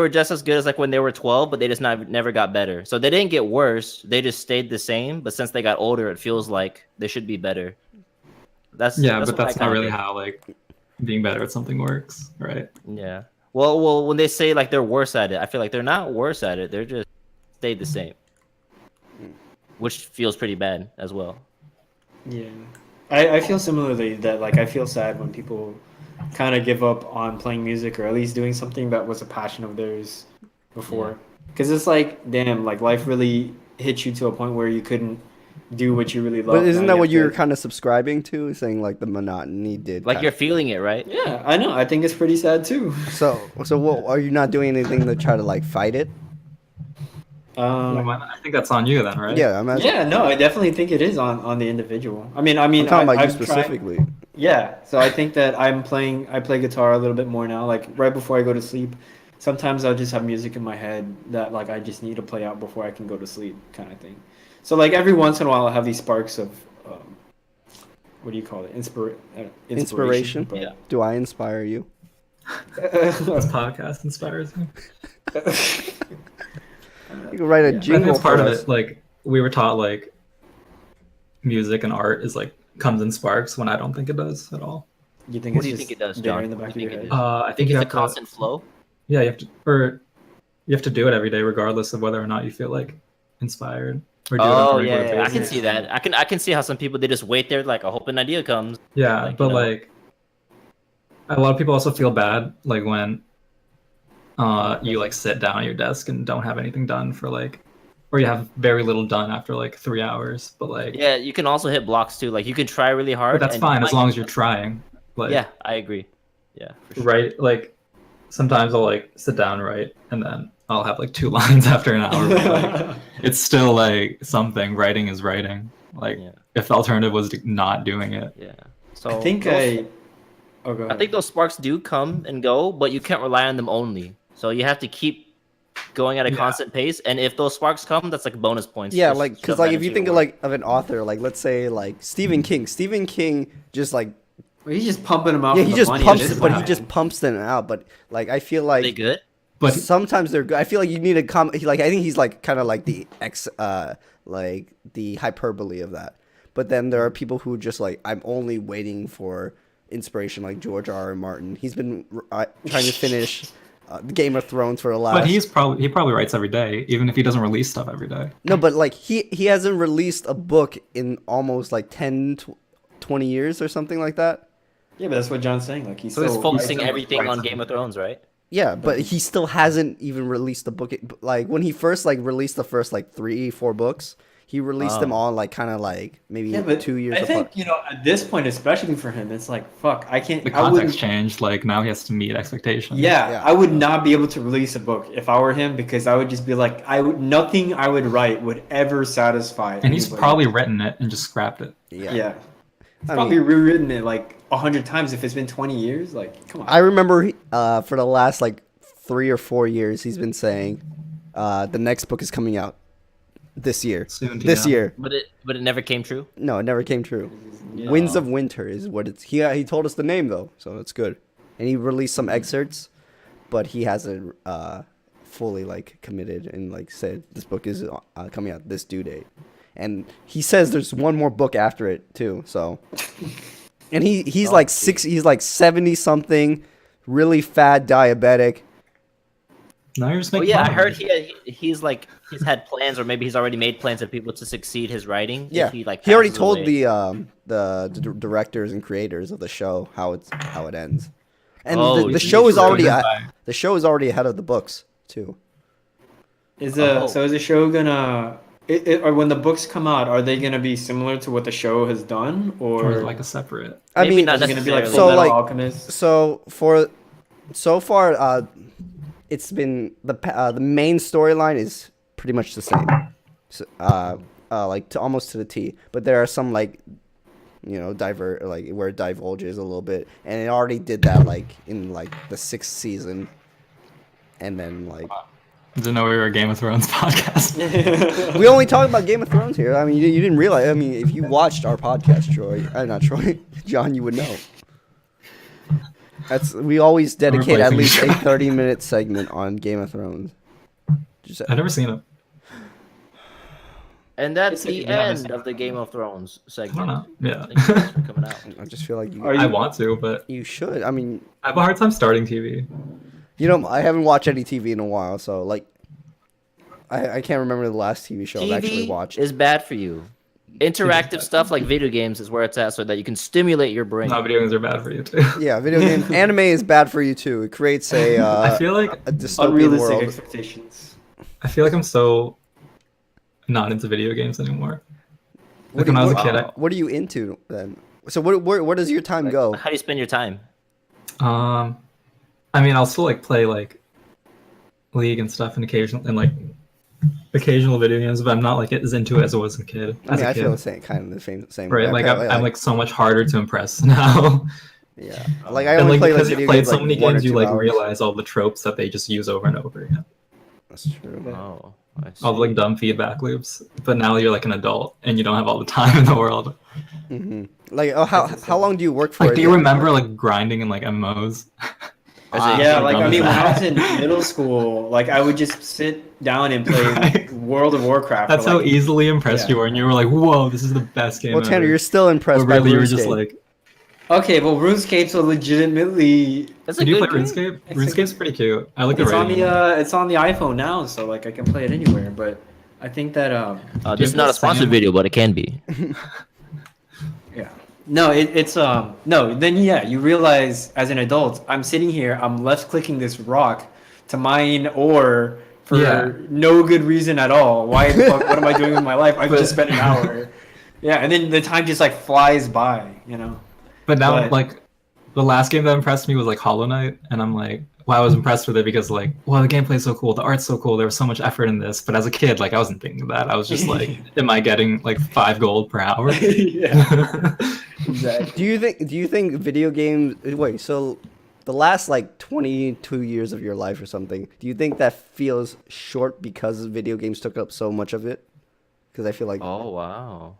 just as good as like when they were 12, but they just never got better. So they didn't get worse; they just stayed the same. But since they got older, it feels like they should be better. That's but what I that's not kinda really get. how like being better at something works, right? Yeah. Well, when they say like they're worse at it, I feel like they're not worse at it. They're just stayed the same, which feels pretty bad as well. Yeah, I feel similarly that like I feel sad when people kind of give up on playing music or at least doing something that was a passion of theirs before. Because it's like, damn, like life really hit you to a point where you couldn't do what you really love. But isn't Now that what you have you're to- kind of subscribing to? Saying like the monotony did. Like you're feeling it, right? Yeah, I know. I think it's pretty sad too. So what are you not doing anything to try to like fight it? I think that's on you then, right? Yeah, I'm asking. Yeah, no, I definitely think it is on the individual. I mean, I'm talking about you I've tried- specifically. Yeah, so I think that I play guitar a little bit more now. Like right before I go to sleep, sometimes I'll just have music in my head that like I just need to play out before I can go to sleep, kind of thing. So like every once in a while, I'll have these sparks of, what do you call it? Inspiration? but- Yeah. Do I inspire you? This podcast inspires me. You can write a Yeah. I think jingle that's part for of us. it. Like we were taught, like music and art is like comes in sparks when I don't think it does at all. You think What it's do you just think it does, there John? in the What back do of you your think head? it is? I I think think you it's a have to, constant flow. yeah, you have to do it every day, regardless of whether or not you feel like inspired or do it on Oh a regular yeah, I can basis. see that. I can see how some people they just wait there like I hope an idea comes. Yeah, Like, but you know. like a lot of people also feel bad like when you like sit down at your desk and don't have anything done for like or you have very little done after like 3 hours. But like, Yeah, you can also hit blocks too. Like you can try really hard. but that's and fine you as might- long as you're trying. Like, Yeah, I agree. Yeah, for sure. right? Like sometimes I'll like sit down, write, and then I'll have like 2 lines after an hour. But, like, it's still like something. Writing is writing. Like Yeah. if the alternative was not doing it. Yeah. So I think those- Oh, go I ahead. think those sparks do come and go, but you can't rely on them only. So you have to keep going at a Yeah. constant pace. And if those sparks come, that's like bonus points. Yeah, Just like shove because that like if into you your think of work. like of an author, like let's say like Stephen King. Stephen King just like Well, he's just pumping them out. yeah, for he the just money at pumps, this but he point. just pumps them out. But like I feel Are they like good? But sometimes they're good. I feel like you need a like I think he's like kind of like the like the hyperbole of that. But then there are people who just like I'm only waiting for inspiration, like George R. Martin. He's been trying to finish Game of Thrones for the last. But he probably writes every day, even if he doesn't release stuff every day. No, but like he hasn't released a book in almost like 10, 20 years or something like that. Yeah, but that's what John's saying. Like he's So he's still focusing writing- everything on writing. Game of Thrones, right? Yeah, but he still hasn't even released a book. Like when he first like released the first like 3-4 books, he released them Oh. all like kind of like maybe Yeah, but 2 years I apart. think at this point, especially for him, it's like fuck. I can't. The I wouldn't. context changed. Like now he has to meet expectations. Yeah, Yeah. I would not be able to release a book if I were him because I would just be like, nothing I would write would ever satisfy. And he's anybody. probably written it and just scrapped it. Yeah. He's I probably mean- rewritten it like 100 times if it's been 20 years. Like, come on. I remember for the last like 3 or 4 years, he's been saying the next book is coming out this year. Soon, This yeah. year. But it never came true. No, it never came true. Yeah. Winds of Winter is what it's. He told us the name though, so it's good. And he released some excerpts, but he hasn't fully like committed and like said this book is coming out this due date. And he says there's one more book after it too. So, and he's like he's like 70 something, really fat, diabetic. Now you're just Oh making yeah, I fun of heard him. he's like he's had plans, or maybe he's already made plans of people to succeed his writing. Yeah, if he like he already passes told away. the directors and creators of the show how it ends, and Oh, the geez, show is really? already Bye. the show is already ahead of the books too. Is Oh. so is the show gonna? Or when the books come out, are they gonna be similar to what the show has done, Or or like a separate. I Maybe mean, not is it gonna be like necessarily. Full So, Metal like- Alchemist? so far, it's been the main storyline is pretty much the same, so, like to almost to the T. But there are some like, divert like where it divulges a little bit, and it already did that like in like the 6th season, and then like Didn't know we were a Game of Thrones podcast. we only talk about Game of Thrones here. I mean, you didn't realize. I mean, if you watched our podcast, Troy, not Troy, John, you would know. We always dedicate at replacing least you, a Troy. 30-minute segment on Game of Thrones. Just, I've never seen it. And that's It's like the you haven't end seen of the Game of Thrones I segment. don't know. Yeah. Thank you guys for coming out. I just feel like Are you, I want to, but you should. I mean, I have a hard time starting TV. I haven't watched any TV in a while, so like, I can't remember the last TV show I've actually TV watched. is bad for you. Interactive stuff like video games is where it's at, so that you can stimulate your brain. No, video games are bad for you too. Yeah, video game anime is bad for you too. It creates a I feel like a dystopian Unrealistic world. expectations. I'm so not into video games anymore. What Like do when I was a you- kid, What are you into then? So where does your time Like, go? How do you spend your time? I mean, I'll still like play like League and stuff, and occasional video games, but I'm not like as into it as I was a kid. I As mean, a I kid. feel the same Right, way. like I play, I'm like so much harder to impress now. yeah, like I And only like play like because you video played games so like many 1 or games, you 2 like hours. realize all the tropes that they just use over and over again. That's true. Oh, I see. All the like dumb feedback loops. But now you're like an adult and you don't have all the time in the world. Hmm. Like, how long do you work for? Like, it do you then? remember like grinding in like MMOs? Yeah, like I dumb mean, as when that. I was in middle school, like I would just sit down and play Right. World of Warcraft. That's for, how like, easily impressed yeah. you were, and you were like, "Whoa, this is the best game." Well, Tanner, ever. you're still impressed But by really, you were just RuneScape. like, Okay, well, RuneScape's a legitimately. That's a "Did you good play game. RuneScape? It's RuneScape's pretty cute. I like the It's on rating. it's on the iPhone now, so like I can play it anywhere. But I think that This is not a sponsored video, but it can be. yeah. No, it's no. Then yeah, you realize as an adult, I'm sitting here, I'm left clicking this rock to mine ore for Yeah. no good reason at all. Why the fuck, what am I doing with my life? I've just spent an hour. Yeah, and then the time just like flies by, you know. But now, But- like, the last game that impressed me was like Hollow Knight, and I'm like, well, I was impressed with it because like, well, the gameplay's so cool, the art's so cool, there was so much effort in this. But as a kid, like, I wasn't thinking that. I was just like, am I getting like 5 gold per hour? Yeah, exactly. Do you think video games? Wait, so the last like 22 years of your life or something, do you think that feels short because video games took up so much of it? Because I feel like Oh wow.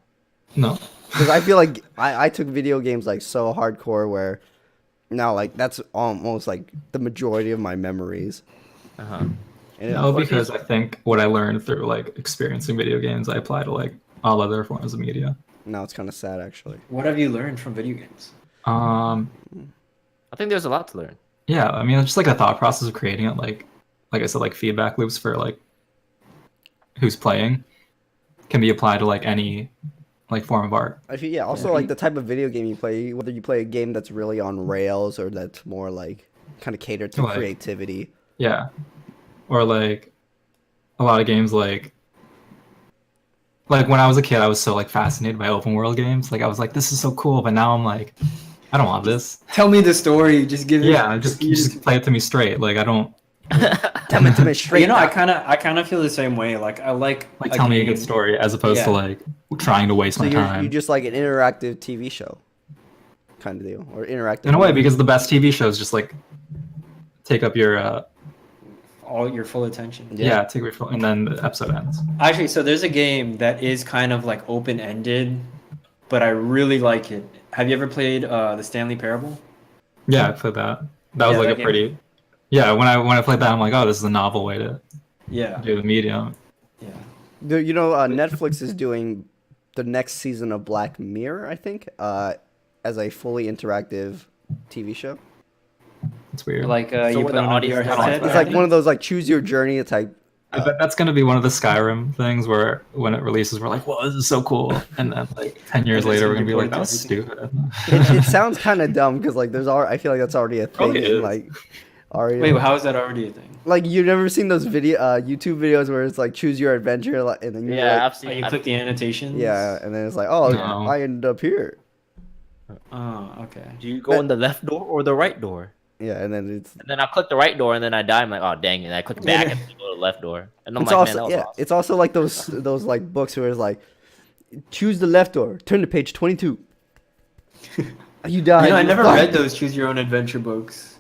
No. because I feel like I took video games like so hardcore where now like that's almost like the majority of my memories. Uh huh. And No, What if because he's- I think what I learned through like experiencing video games, I apply to like all other forms of media. now it's kind of sad actually. What have you learned from video games? I think there's a lot to learn. Yeah, I mean, it's just like a thought process of creating it, like I said, like feedback loops for like who's playing can be applied to like any like form of art. I feel, yeah. Also, like the type of video game you play, whether you play a game that's really on rails or that's more like kind of catered to Like- creativity. Yeah, or like a lot of games like when I was a kid, I was so like fascinated by open world games. Like I was like, this is so cool, but now I'm like, I don't want this. Tell me the story. Just give me. Yeah, just play it to me straight. Like I don't Tell it to me straight. You know, I now. kind of feel the same way. Like I like tell me a good game- story as opposed to Yeah. like trying to waste So my you're time. just like an interactive TV show, kind of deal, or interactive. In a way, because the best TV shows just like take up your all your full attention. take your full, and then the episode ends. Actually, so there's a game that is kind of like open ended, but I really like it. Have you ever played the Stanley Parable? Yeah, I played that. That was Yeah, like that a game- pretty. Yeah, when I played that, I'm like, oh, this is a novel way to Yeah, do the medium. yeah. Netflix is doing the next season of Black Mirror, I think, as a fully interactive TV show. It's weird. Like So you when put the on a audience VR is on headset. it, It's like one of those like choose your journey type. I bet that's gonna be one of the Skyrim things where when it releases, we're like, whoa, this is so cool, and then like 10 years And it's later, we're gonna gonna be be like, that was ported stupid. It sounds kind of dumb because like there's already, I feel like that's already a thing. Okay, it in, is. like already. Wait, how is that already a thing? Like you've never seen those YouTube videos where it's like choose your adventure, like, and then you're Yeah, like, I've Oh, seen. you I've- click the annotations. yeah, and then it's like, oh, No. I ended up here. Oh, okay. Do you go in the left door or the right door? Yeah, and then it's And then I click the right door, and then I die. I'm like, oh dang it! And I click back and go to the left door, and I'm it's like, also man, that was yeah, awesome. it's also like those like books where it's like choose the left door, turn to page 22. You die. You know, I you never die. read those choose your own adventure books.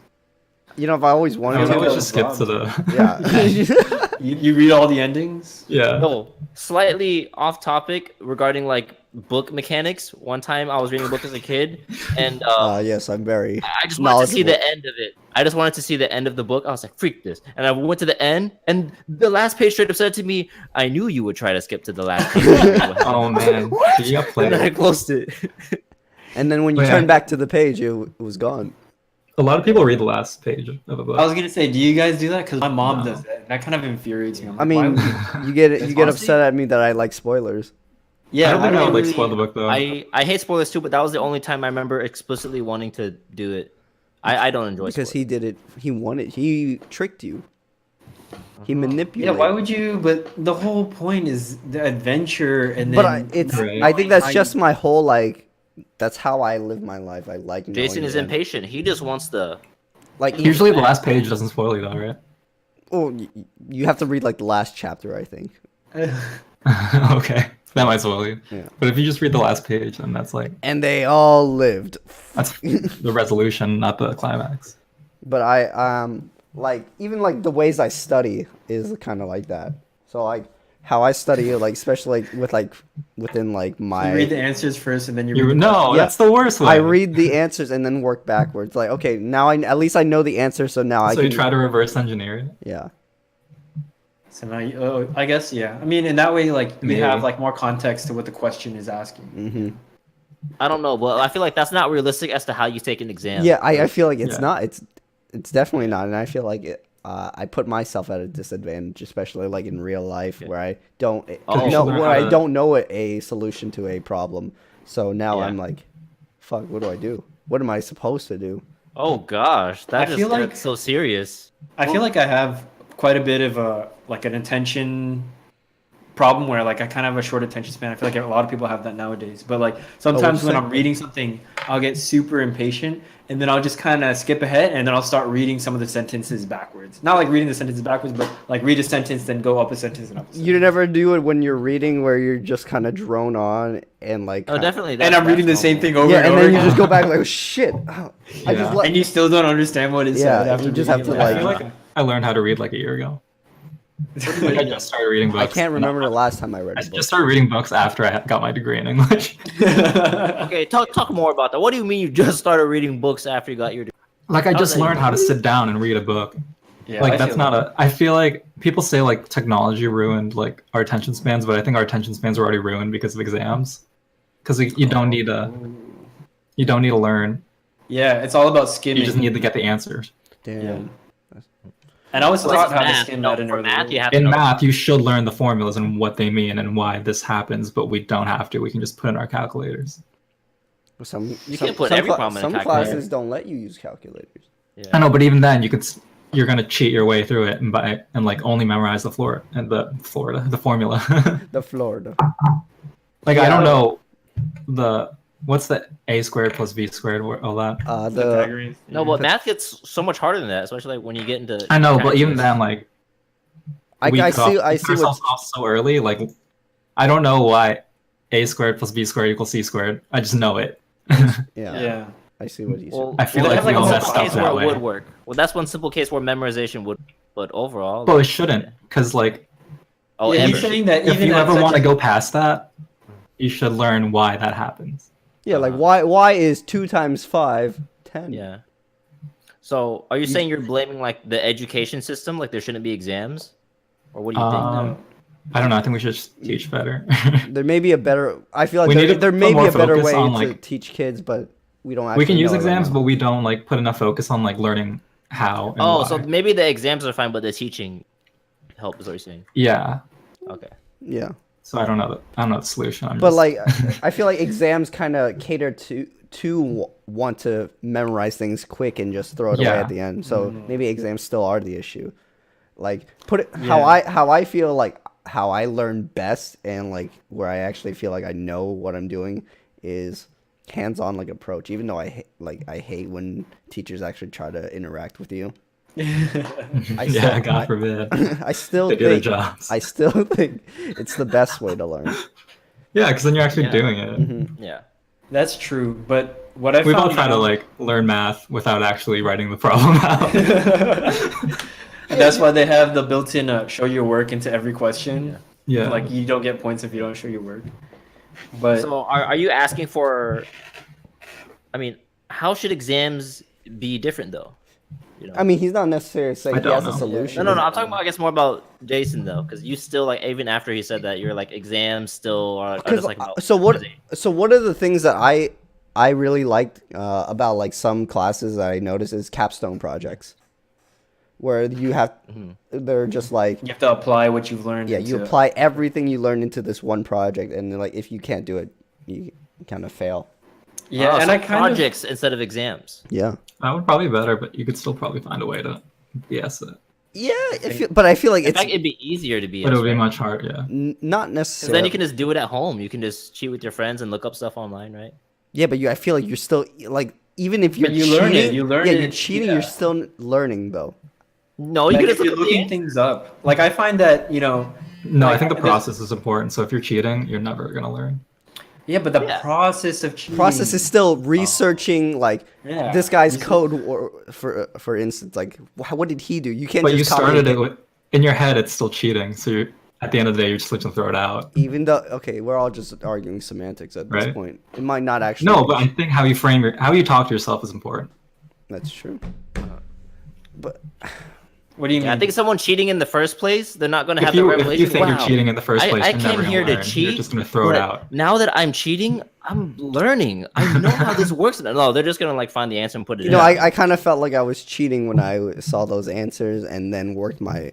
You know, if I always I wanted was to, always those just skip bombs. to the yeah. You read all the endings? yeah. No, slightly off topic regarding like book mechanics. One time I was reading a book as a kid, and Yes, I'm very. I just wanted to see the knowledgeable. end of it. I just wanted to see the end of the book. I was like, freak this. And I went to the end, and the last page straight up said to me, I knew you would try to skip to the last page. Oh man, you got And then I played. closed it. And then when you Wait, turn I- back to the page, it was gone. A lot of people read the last page of a book. I was gonna say, do you guys do that? Because my mom No. does that. That kind of infuriates me. I'm I like, mean, why would you get That's you get honesty. upset at me that I like spoilers. yeah, I don't think I would like really- spoil the book though. I hate spoilers too, but that was the only time I remember explicitly wanting to do it. I don't enjoy Because spoilers. he did it. He wanted. He tricked you. He Yeah, manipulated. why would you? But the whole point is the adventure, and then. But it's. Right. I think that's I- just my whole like. That's how I live my life. I like. Jason knowing is the end. impatient. He just wants the. Like Usually the last page doesn't spoil you though, right? Oh, you have to read like the last chapter, I think. Okay, that might spoil you. Yeah. But if you just read the last page, then that's like And they all lived. that's the resolution, not the climax. But I like even like the ways I study is kind of like that. So like how I study, like especially like with like within like my. You read the answers first, and then you You read. no, Yeah. that's the worst way. I read the answers and then work backwards. Like, okay, now at least I know the answer, so now I So can. you try to reverse engineer it. Yeah. So now, I guess yeah. I mean, in that way, like we Maybe. have like more context to what the question is asking. Hmm. I don't know, but I feel like that's not realistic as to how you take an exam. Yeah, I feel like it's Yeah. not. It's definitely not, and I feel like it. I put myself at a disadvantage, especially like in real life, where I don't Oh. know You should where learn I how to- don't know a solution to a problem. So now Yeah. I'm like, fuck, what do I do? What am I supposed to do? Oh gosh, that I just feel got like- so serious. I feel like I have quite a bit of an attention problem where like I kind of have a short attention span. I feel like a lot of people have that nowadays. But like sometimes when I'm reading something, I'll get super impatient and then I'll just kind of skip ahead and then I'll start reading some of the sentences backwards. Not like reading the sentences backwards, but like read a sentence, then go up a sentence and up a sentence. You never do it when you're reading where you're just kind of drone on and like. Oh, definitely. And I'm reading the same thing over Yeah, and and over then you again. just go back like, oh shit. I just And you still don't understand what it Yeah, said after you just reading have it. to, I like- feel like I learned how to read like a year ago. Like, I just started reading books. I can't remember the last time I read I a book. just started reading books after I got my degree in English. Okay, talk more about that. What do you mean you just started reading books after you got your degree? Like I How's just that learned how to sit down and read a book. Yeah, Like I that's feel not that. I feel like people say like technology ruined like our attention spans, but I think our attention spans are already ruined because of exams. Because you don't need to learn. Yeah, it's all about skimming. You just need to get the answers. Damn. And I was So taught this is how to math. skim No, that in for early math, years. you have to In know. math, you should learn the formulas and what they mean and why this happens, but we don't have to. We can just put in our calculators. You can't put every problem in a some calculator. classes don't let you use calculators. Yeah. I know, but even then, you're gonna cheat your way through it and like only memorize the formula. The Florida. Like I Yeah. don't know what's the a squared plus b squared or all that. The Pythagorean. No, but math gets so much harder than that, especially like when you get into. I know, but even practice. then, like I we see cut what ourselves off so early. Like I don't know why a squared plus b squared equals c squared. I just know it. yeah, Yeah. I see what you said. Well, I feel well, like that's we a all simple messed up case that where it way. would work. Well, that's one simple case where memorization would, but overall. But it shouldn't, because like oh, Yeah, ever. he's saying that if even you at ever such want to a- go past that, you should learn why that happens. Yeah, like why is 2 times 5 10? Yeah. So, are you saying you're blaming like the education system? Like there shouldn't be exams, or what do you think? I don't know. I think we should just teach better. There may be a better. I feel We like need there, to there put may be more a better focus way on, to like- teach kids, but we don't. Actually We can use know it right exams, now. but we don't like put enough focus on like learning how. And Oh, why. so maybe the exams are fine, but the teaching help is what you're saying. Yeah. Okay. Yeah, So I don't know the solution. I'm but just, like I feel like exams kind of cater to want to memorize things quick and just throw it away Yeah. at the end. So Mm. maybe exams still are the issue. Like put it Yeah. how I feel like how I learn best and like where I actually feel like I know what I'm doing is hands-on like approach. Even though I hate when teachers actually try to interact with you. I yeah, still- God forbid. I still They do their think jobs. I still think it's the best way to learn. Yeah, because then you're actually Yeah. doing it. Mm-hmm. Yeah. That's true, but what I We've all found tried to like learn math without actually writing the problem out. That's why they have the built-in show your work into every question. Yeah. Like you don't get points if you don't show your work. But So, are you asking for? I mean, how should exams be different though? You know? I mean, he's not necessarily saying I he has don't a know. solution. No. I'm talking about, I guess, more about Jason though, because you still like even after he said that, you're like exams still are just like about So what? memorization. So what are the things that I really liked about like some classes that I noticed is capstone projects, where you have they're just like you have to apply what you've learned. yeah, you into- apply everything you learned into this one project, and like if you can't do it, you kind of fail. Yeah, Oh, and so I kind of projects instead of exams. Yeah. That would probably be better, but you could still probably find a way to BS it. Yeah, but I feel like In it's fact, it'd be easier to be. But it would be much harder, yeah. not Because necessarily. then you can just do it at home. You can just cheat with your friends and look up stuff online, right? Yeah, but I feel like you're still like even if you're But you cheating, learn it, you learn yeah, it, you're cheating. yeah. You're still learning though. No, you like can if just you're look at the looking things up. Like I find that No, I Like, think the this- process is important. So if you're cheating, you're never gonna learn. yeah, but the Yeah. process of cheating. Process is still researching like Yeah. this guy's code, or for instance, like what did he do? You can't. But just you copy started and it with in your head. It's still cheating. So you're, at the end of the day, you're just going to throw it out. even though okay, we're all just arguing semantics at this Right. point. It might not actually. No, but I think how you frame how you talk to yourself is important. that's true. But What do you mean? Yeah, I think someone cheating in the first place, they're not going to have If the you revelation. think you're wow, cheating in the first place, I you're never came gonna here to learn. cheat. You're just going to throw it but out. Now that I'm cheating, I'm learning. I know how this works. No, they're just going to like find the answer and put it you in. know, I kind of felt like I was cheating when I saw those answers and then worked my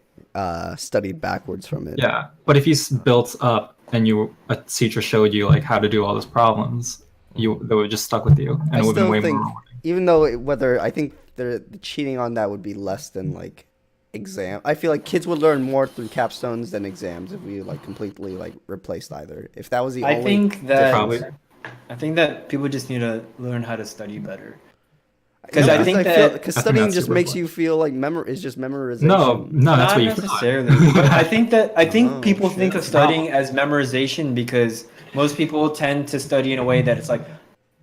studied backwards from it. Yeah, but if you built up and a teacher showed you like how to do all those problems, they would just stuck with you, and I it would have been still way think, more rewarding. even though whether I think the cheating on that would be less than like exam. I feel like kids would learn more through capstones than exams if we like completely like replaced either. If that was the I only think that Probably. I think that people just need to learn how to study better. Because No, I think feel, that because I think studying that's just super makes fun. you feel like is just memorization. No, that's not what you necessarily. But I think Oh, people shit. think of studying as memorization because most people tend to study in a way that it's like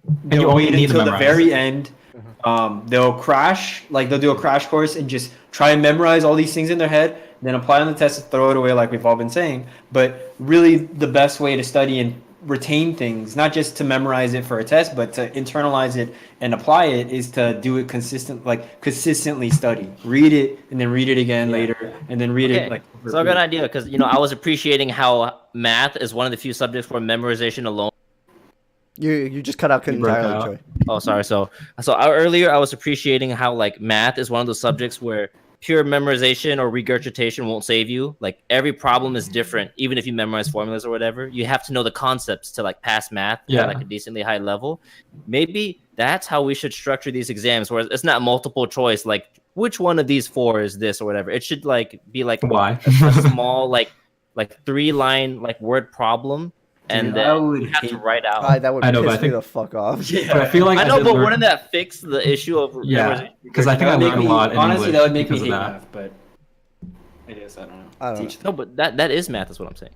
you they'll only wait need to until the memorize. very end. They'll crash, like they'll do a crash course and just try and memorize all these things in their head, then apply on the test and throw it away, like we've all been saying. But really, the best way to study and retain things, not just to memorize it for a test, but to internalize it and apply it, is to do it consistently study. Read it and then read it again later, and then read it like. So I got an idea because I was appreciating how math is one of the few subjects where memorization alone. You just cut out You broke entirely, out. Troy. Oh, sorry. So earlier I was appreciating how like math is one of those subjects where pure memorization or regurgitation won't save you. Like every problem is different, even if you memorize formulas or whatever. You have to know the concepts to like pass math Yeah. at like a decently high level. Maybe that's how we should structure these exams, where it's not multiple choice. Like which one of these four is this or whatever. It should like be like Why? a small like 3-line like word problem, and Dude, I then would you have to hate write out. That would I know, but piss I me think- the fuck off. Yeah. But I feel like I know, did but learn- wouldn't that fix the issue of Yeah, memorization? because I think I That would learned a make me- lot in honestly, English that would make me because hate of that. math, but I guess I don't know. I don't know. Teach No, but that is math. Is what I'm saying.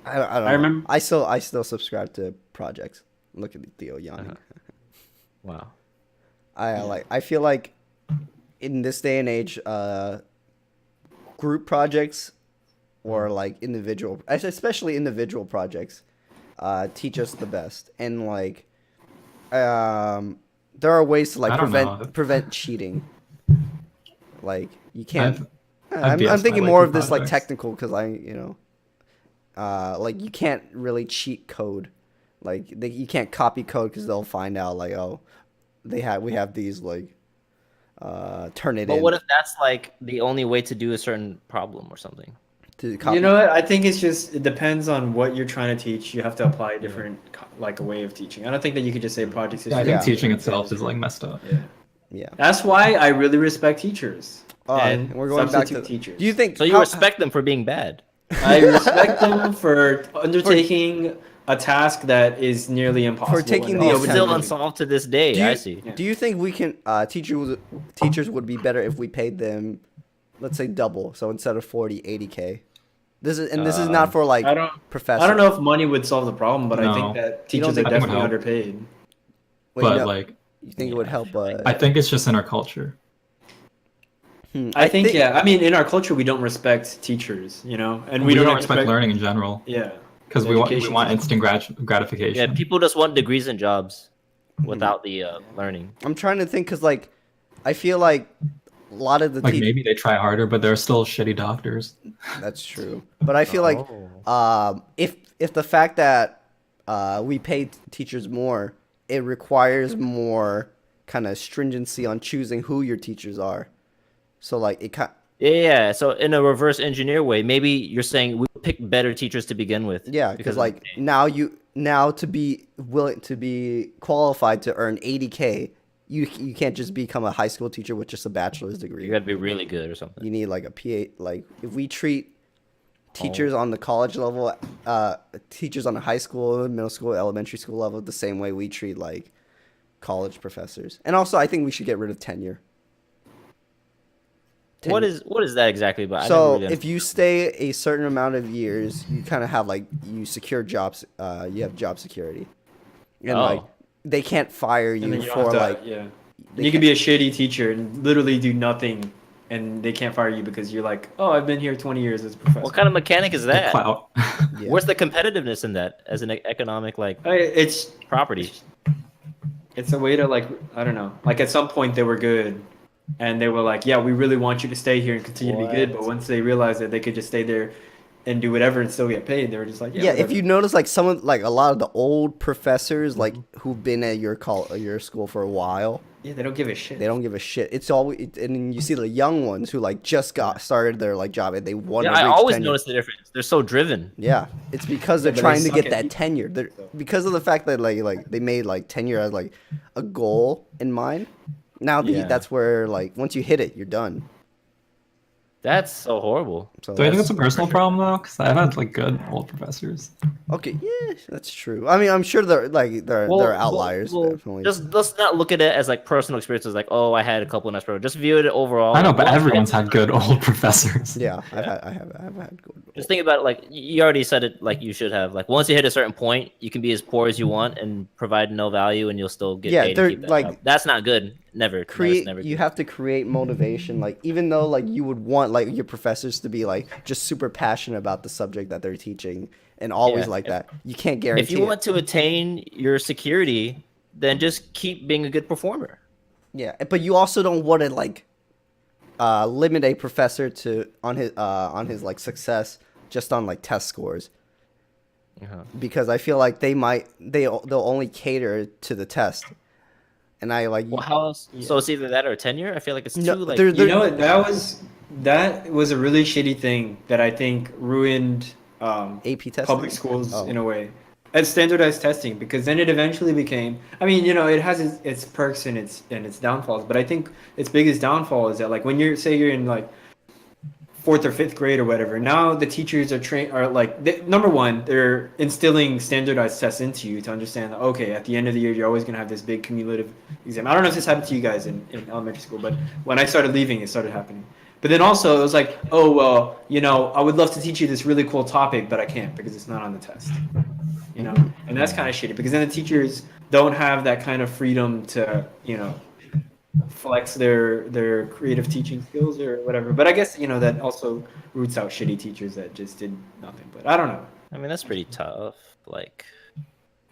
I don't know. remember- I still subscribe to projects. Look at Theo yawning. Wow. I feel like in this day and age, group projects or like especially individual projects, teach us the best. And like, there are ways to like I don't know. prevent cheating. Like you can't. I'd I'm BS thinking my, more like, of this like projects. technical because like you can't really cheat code. Like you can't copy code because they'll find out like, oh, we have these like turn it But in. what if that's like the only way to do a certain problem or something? to copy. You know what? I think it depends on what you're trying to teach. You have to apply a different like a way of teaching. I don't think that you could just say projects. Yeah, I think Yeah. teaching itself is like messed up. Yeah. Yeah. That's why I really respect teachers And we're going back to substitute teachers. Do you think? So you respect them for being bad? I respect them for undertaking a task that is nearly impossible. taking and the Oh, nobody still can do. unsolved to this day. Do you, I see. Do you think we can teachers would be better if we paid them, let's say double? So instead of 40, 80K. This is not for like I don't professors. I don't know if money would solve the problem, but I No. think that You don't teachers are think- I think it definitely would help. underpaid. Wait, But no, like, you think it would help? I think it's just in our culture. I think yeah. I mean, in our culture, we don't respect teachers, and We don't respect learning in general Yeah, because we want Education instant gratification. Yeah, people just want degrees and jobs without the learning. I'm trying to think because like I feel like a lot of the Like teachers. maybe they try harder, but they're still shitty doctors. That's true. But I feel like Oh. if the fact that we pay teachers more, it requires more kind of stringency on choosing who your teachers are. So like it Yeah. So in a reverse engineer way, maybe you're saying we pick better teachers to begin with. yeah, because like now to be willing to be qualified to earn 80K, you can't just become a high school teacher with just a bachelor's degree. you got to be really good or something. You need like a PA. Like if we treat teachers on the college level, teachers on the high school, middle school, elementary school level the same way we treat like college professors. And also, I think we should get rid of tenure. What is that exactly about? So if you stay a certain amount of years, you kind of have like you secure jobs. You have job security, and like they can't fire and you then you for don't have like to, yeah. they You could be a shitty teacher and literally do nothing, and they can't fire you because you're like, oh, I've been here 20 years as a professor. what kind of mechanic is that? Clout. yeah. Where's the competitiveness in that as an economic like It's property? it's a way to like I don't know. Like at some point they were good, and they were like, yeah, we really want you to stay here and continue to be good. But once they realized that they could just stay there and do whatever and still get paid, they were just like, Yeah, if whatever. you notice, like someone, like a lot of the old professors, like who've been at your school for a while, yeah, they don't give a shit. they don't give a shit. It's always, and then you see the young ones who like just got started their like job and they want Yeah, to I reach always tenure. notice the difference. They're so driven. Yeah, it's because they're but they trying to suck get at that teaching, tenure. They're so. because of the fact that like they made like tenure as like a goal in mind. Now Yeah. that's where like once you hit it, you're done. That's so horrible. So Do I think that's- it's a personal problem though? Because I've had like good old professors. okay, yeah, that's true. I mean, I'm sure there are outliers. Definitely. Just let's not look at it as like personal experiences. Like, oh, I had a couple nice programs. Just view it overall. I know, Like, but once- everyone's had good old professors. Yeah, I've had good. Just think about it. Like you already said it. Like you should have. Like once you hit a certain point, you can be as poor as you want and provide no value, and you'll still get Yeah, paid. they're, To keep that like, job. That's not good. Never. Create. Never You good. have to create motivation. Like even though like you would want like your professors to be like just super passionate about the subject that they're teaching and always Yeah. like that, you can't guarantee. If you it. want to attain your security, then just keep being a good performer. Yeah, but you also don't want to like limit a professor to on his like success just on like test scores, because I feel like they'll only cater to the test, and I like Well, how else? So it's either that or tenure. I feel like it's too No, like. they're- You know what? That was a really shitty thing that I think ruined AP testing. public schools Oh. in a way. It's standardized testing, because then it eventually became. I mean, it has its perks and its downfalls. But I think its biggest downfall is that like when you're in like fourth or fifth grade or whatever. Now the teachers are number one, they're instilling standardized tests into you to understand that, okay, at the end of the year you're always gonna have this big cumulative exam. I don't know if this happened to you guys in elementary school, but when I started leaving, it started happening. But then also it was like, oh well, I would love to teach you this really cool topic, but I can't because it's not on the test. And that's kind of shitty, because then the teachers don't have that kind of freedom to flex their creative teaching skills or whatever. But I guess that also roots out shitty teachers that just did nothing. But I don't know. I mean, that's pretty tough. Like,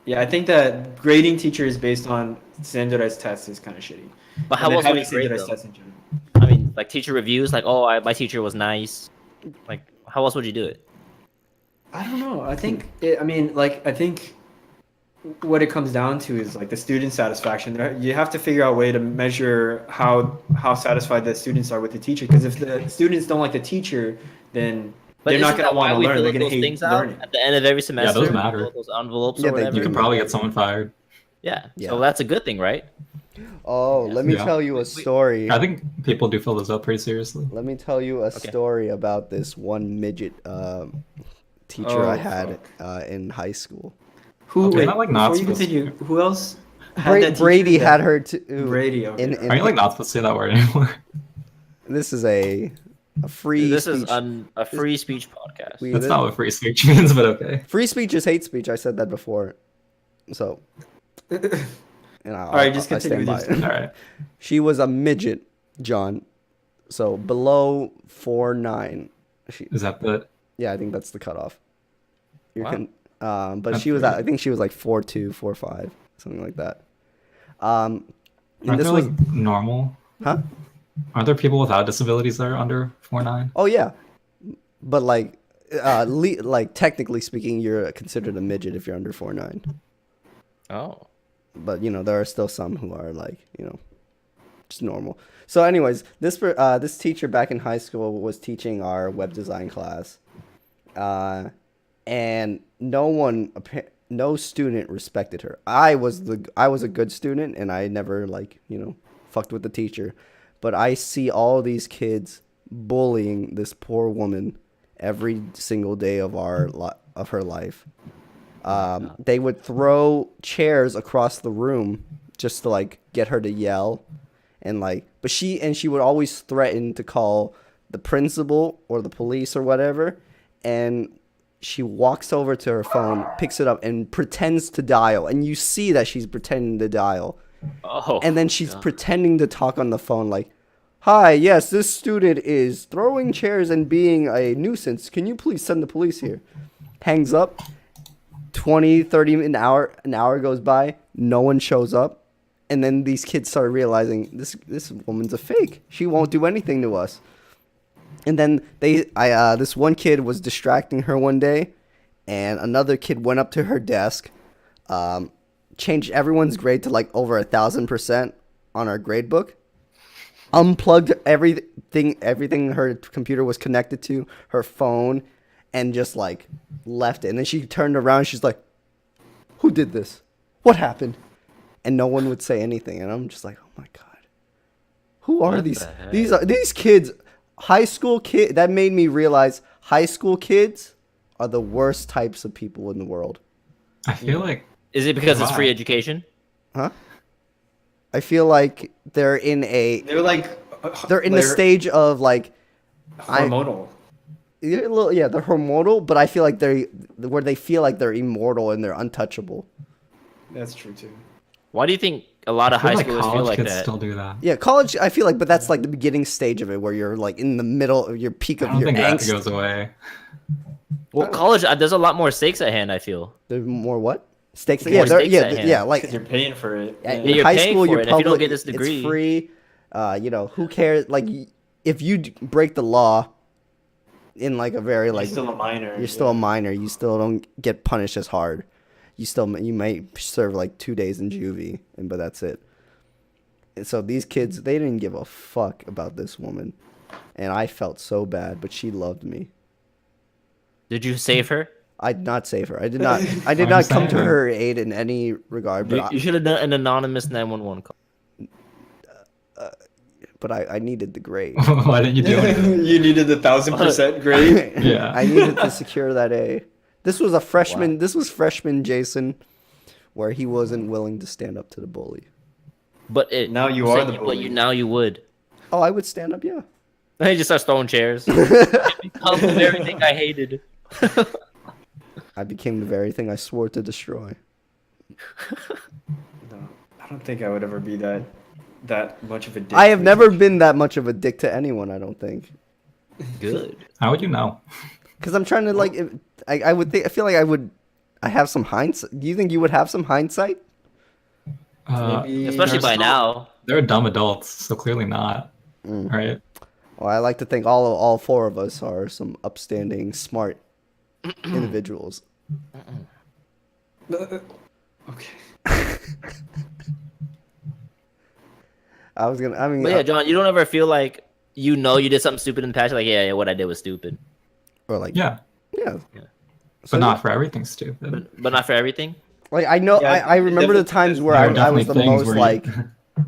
Yeah, I think that grading teachers based on standardized tests is kind of shitty. but how And then else would having you grade standardized them? tests in general. I mean, like teacher reviews. Like, oh, my teacher was nice. Like, how else would you do it? I don't know. I think what it comes down to is like the student satisfaction. You have to figure out a way to measure how satisfied the students are with the teacher. Because if the students don't like the teacher, then they're not going to want to learn. They're going to hate things learning. out at the end of every semester. those we matter. fill out those envelopes Yeah, or they whatever. do. You could probably get someone fired. Yeah. Yeah. So that's a good thing, right? Oh, let me Yeah. tell you a story. I think people do fill those up pretty seriously. Let me tell you a story about this one midget teacher Oh, I had fuck. In high school. Who? Okay, Wait, not, like, not before you supposed to- continue, who else? had that teacher Brady that- had her too. Brady. Okay. In Are you like not supposed to say that word anymore? This is a free. This speech. is a free speech podcast. We- That's not what free speech means, but okay. Free speech is hate speech. I said that before. So. All right, just continue with your story. All right. She was a midget, John. So below 4'9". Is that the? Yeah, I think that's the cutoff. Wow. But That's she was, pretty- I think she was like 4'2", 4'5", something like that. And Aren't this they was, like normal? huh? Aren't there people without disabilities that are under 4'9"? Oh yeah, but like, like technically speaking, you're considered a midget if you're under 4'9". Oh. But there are still some who are like just normal. So anyways, this teacher back in high school was teaching our web design class, and no student respected her. I was a good student, and I never fucked with the teacher, but I see all these kids bullying this poor woman every single day of her life. They would throw chairs across the room just to get her to yell, but she would always threaten to call the principal or the police or whatever, and she walks over to her phone, picks it up, and pretends to dial, and you see that she's pretending to dial, Oh. and then she's pretending to talk on the phone like, "Hi, yes, this student is throwing chairs and being a nuisance. Can you please send the police here?" Hangs up. 20, 30 an hour goes by, no one shows up, and then these kids start realizing this woman's a fake. She won't do anything to us. And then this one kid was distracting her one day, and another kid went up to her desk, changed everyone's grade to over 1,000% on our grade book, unplugged everything her computer was connected to, her phone, and just left it. And then she turned around, she's like, "Who did this? What happened?" And no one would say anything. And I'm just like, "Oh my god." Who are What these? the heck? These kids, high school kid. That made me realize high school kids are the worst types of people in the world. I feel like Is it because it's Why? free education? Huh? I feel like they're in They're like the stage of like hormonal. they're hormonal, but I feel like where they feel like they're immortal and they're untouchable. That's true too. Why do you think a lot of I high feel like schoolers feel college like kids that? still do that. Yeah, college. I feel like, but that's like the beginning stage of it, where you're like in the middle of your peak I of don't your think that angst. goes away. Well, college, there's a lot more stakes at hand. I feel. There's more what stakes? More Yeah, stakes at hand. yeah. Like Because you're paying for it. at Yeah, you're high paying school, for you're it. If you don't public. get this degree- It's free. Who cares? Like, if you break the law in like a very You're like still a minor. you're still a minor, you still don't get punished as hard. You may serve like 2 days in juvie, but that's it. And so these kids, they didn't give a fuck about this woman, and I felt so bad, but she loved me. Did you save her? I did not save her. I did not. I did I'm not come to saying. her aid in any regard. But You should have done an anonymous 911 call. I needed the grade. Why didn't you do it? You needed the 1000% grade. Yeah. I needed to secure that A. This was a freshman. Wow. This was freshman Jason, where he wasn't willing to stand up to the bully. But Now you I'm are saying the But bully. now you would. Oh, I would stand up. Yeah. And he just starts throwing chairs. It becomes everything I hated. I became the very thing I swore to destroy. No, I don't think I would ever be that much of a dick. I have never been that much of a dick to anyone. I don't think. Good. How would you know? Because I'm trying to like. I would think. I feel like I would. I have some hindsight. Do you think you would have some hindsight? Maybe- Especially by now. They're dumb adults, so clearly not. Right? Well, I like to think all four of us are some upstanding, smart individuals. Okay. I mean, But yeah, John, you don't ever feel like you did something stupid in the past. You're like, yeah, what I did was stupid. or like, Yeah. yeah. But not for everything stupid. But not for everything. Like I know, Yeah, I remember the definitely- times where There are I was the definitely things most where you- like.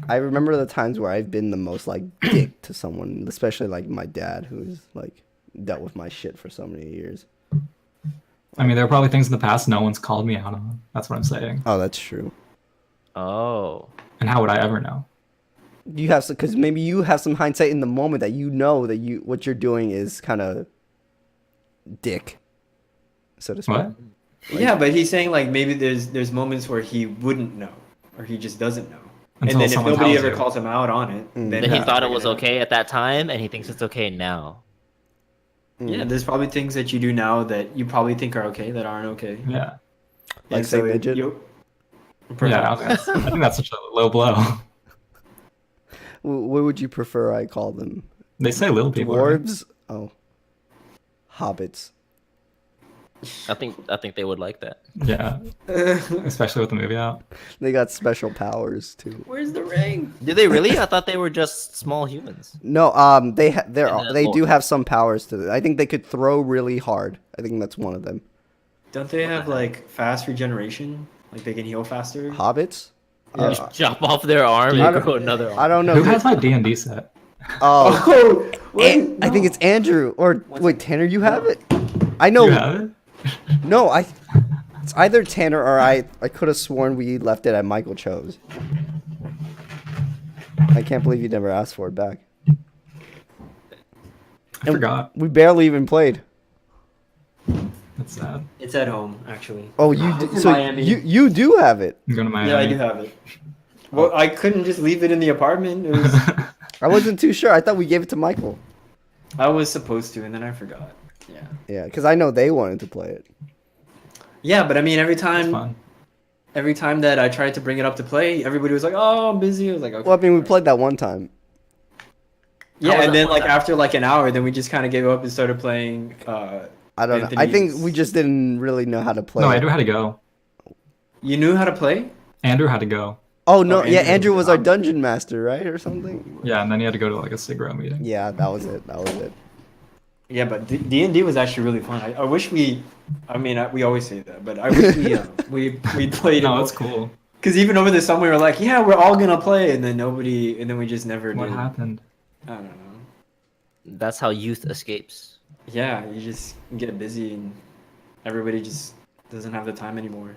I remember the times where I've been the most like dick to someone, especially like my dad, who's like dealt with my shit for so many years. I mean, there are probably things in the past no one's called me out on. That's what I'm saying. Oh, that's true. Oh. And how would I ever know? You have some, because maybe you have some hindsight in the moment that you know that what you're doing is kind of dick, so to speak. What? Yeah, but he's saying like maybe there's moments where he wouldn't know, or he just doesn't know. Until And then if someone nobody tells ever you. calls him out on it, then Then he thought it figure was out. okay at that time, and he thinks it's okay now. Yeah, there's probably things that you do now that you probably think are okay that aren't okay. Yeah. Like And say so midget? Yeah, I think that's such a low blow. What would you prefer I call them? They say little people. right? Dwarves? Oh, hobbits. I think they would like that. Yeah. Especially with the movie out. They got special powers too. Where's the ring? Did they really? I thought they were just small humans. No, they And they then do lore. have some powers to it. I think they could throw really hard. I think that's one of them. Don't they have like fast regeneration? Like they can heal faster? Hobbits? Yeah. Just chop off their arm I and don't- grow another arm. I don't know. Who has my D&D set? Oh, Oh, wait, I think no. it's Andrew. Or wait, Tanner, you have it? I know. You have it? No, it's either Tanner or I. I could have sworn we left it at Michael Cho's. I can't believe you never asked for it back. I forgot. We barely even played. That's sad. It's at home, actually. Oh, you It's in so Miami. you do have it. I'm going to Miami. Yeah, I do have it. Well, I couldn't just leave it in the apartment. It was, I wasn't too sure. I thought we gave it to Michael. I was supposed to, and then I forgot. Yeah. Yeah, because I know they wanted to play it. Yeah, but I mean, every It's time that I tried to bring it up to play, everybody was like, "Oh, I'm busy." I was like, "Okay." Well, I mean, we played that one time. yeah, How was and that then one like time? after like an hour, then we just kind of gave up and started playing. I don't know. I think Anthony's- we just didn't really know how to play. No, it. Andrew had to go. You knew how to play? Andrew had to go. Oh no, Oh, yeah, Andrew Andrew was was our out. dungeon master, right, or something. Yeah, and then he had to go to like a SIGRO meeting. Yeah, that was it. That was it. Yeah, but D&D was actually really fun. I mean, we always say that, but I wish we played No, it. it's cool. Because even over the summer, we were like, yeah, we're all gonna play, and then we just never What did. happened? I don't know. That's how youth escapes. Yeah, you just get busy, and everybody just doesn't have the time anymore.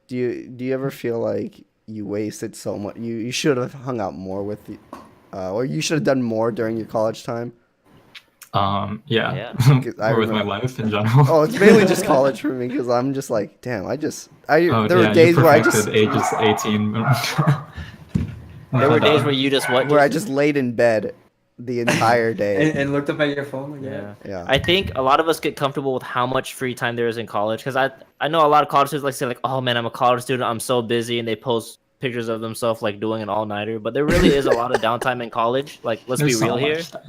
Do you ever feel like you wasted so much? You should have hung out more with the, or you should have done more during your college time. Yeah. Yeah. Or with my life in general. Oh, it's mainly just college for me because I'm just like, damn, Oh, there yeah, were days you where I perfected just ages 18. There were days where you just what? where I Jason? just laid in bed the entire day. And looked up at your phone like Yeah. that. Yeah. I think a lot of us get comfortable with how much free time there is in college because I know a lot of college students like say like, oh man, I'm a college student, I'm so busy, and they post pictures of themselves like doing an all-nighter, but there really is a lot of downtime in college. Like, let's There's be so real here. much time.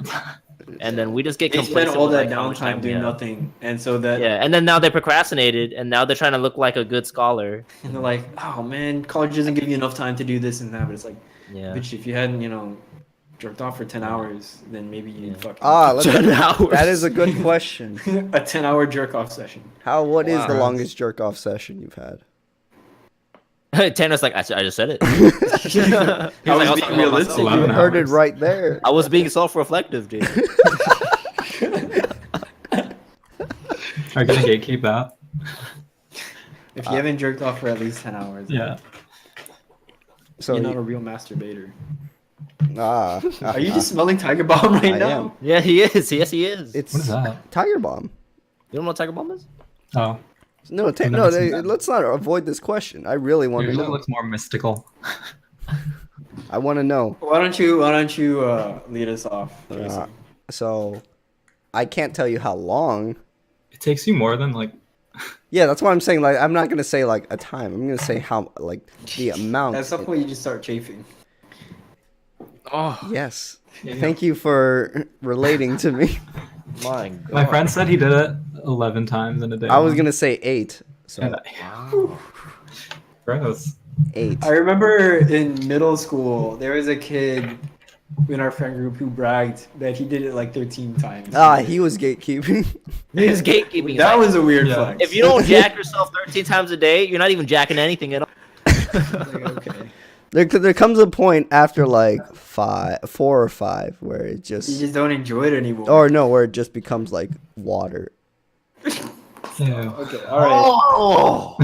And then we just get They spend complacent all with, that like, how much downtime we doing have. nothing, and so that Yeah, and then now they procrastinated, and now they're trying to look like a good scholar. and they're like, oh man, college doesn't give you enough time to do this and that. But it's like, Yeah. bitch, if you hadn't, jerked off for 10 hours, then maybe you'd fucking Let's, 10 hours. that is a good question. a 10-hour jerk off session. What is the Wow. longest jerk off session you've had? Tanner's like, I just said it. He was like, was was being talking about realistic. myself. 11 You heard it hours. right there. I was being self-reflective, dude. Are you gonna gatekeep that? If you haven't jerked off for at least 10 hours, Yeah. So you're not a real masturbator. ah, Are you just smelling Tiger Bomb right I now? am. Yeah, he is. Yes, he is. It's What is that? Tiger Bomb. You don't know what Tiger Bomb is? Oh, No, I've never seen that. let's not avoid this question. I really want to usually know. looks more mystical. I want to know. Why don't you lead us off? Uh, Jason? so, I can't tell you how long. It takes you more than like. Yeah, that's why I'm saying like I'm not gonna say like a time. I'm gonna say how like the amount. At some point, you just start chafing. Oh Yes. Yeah. Thank you for relating to me. my god. My friend said he did it 11 times in a day. I was gonna say 8. So And Wow. gross. 8. I remember in middle school, there was a kid in our friend group who bragged that he did it like 13 times. He was gatekeeping. He's gatekeeping. That Like, was a weird Yeah. flex. if you don't jack yourself 13 times a day, you're not even jacking anything at all. Like, okay. There comes a point after like 4 or 5 where it You just just don't enjoy it anymore. or no, where it just becomes like water. Yeah. Okay, all right. Oh.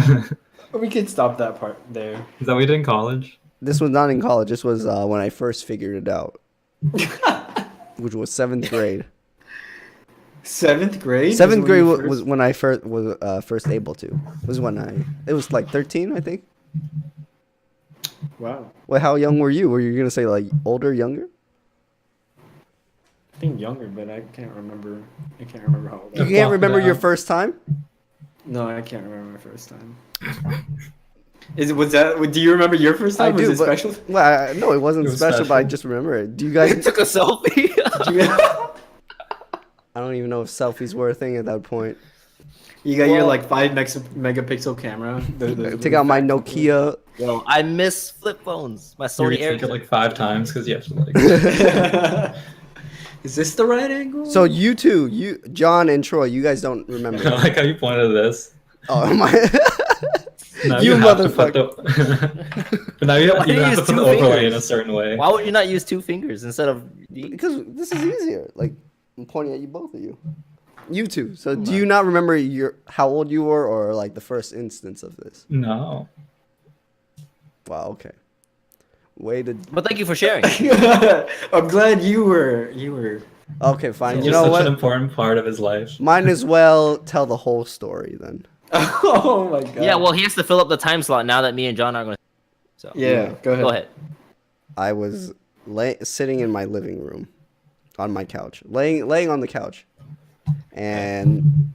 We could stop that part there. Is that what you did in college? This was not in college. This was when I first figured it out, which was 7th grade. 7th grade? 7th grade was was when I first was first able to. Was when it was like 13, I think. Wow. Well, how young were you? Were you gonna say like older, younger? I think younger, but I can't remember. I can't remember how old. You I can't remember your Yeah. first time? No, I can't remember my first time. Do you remember your first time? Was it but, special? Well, no, it wasn't It was special, but I special. just remember it. Do you He guys? took a selfie. I don't even know if selfies were a thing at that point. You got your Well- like 5 megapixel camera. Take out my Nokia. Yo, I miss flip phones. My You Sony retake it Ericsson. like 5 times because you have to like. Is this the right angle? So you two, John and Troy, you guys don't remember. I like how you pointed at this. Oh my! Now You have to put motherfucker. But now you Why do you have to use put the two overlay in fingers? a certain way. Why would you not use 2 fingers instead of? Because this is easier. Like I'm pointing at you, both of you. You two. So do you not remember how old you were, or like the first instance of this? No. Wow. Okay. Way to. But thank you for sharing. I'm glad you were. Okay, fine. It's You just know such an what? important part of his life. Might as well tell the whole story then. Oh my god. Yeah, well, he has to fill up the time slot now that me and John are going to. So Yeah. Go ahead. go ahead. I was sitting in my living room, on my couch, laying on the couch, and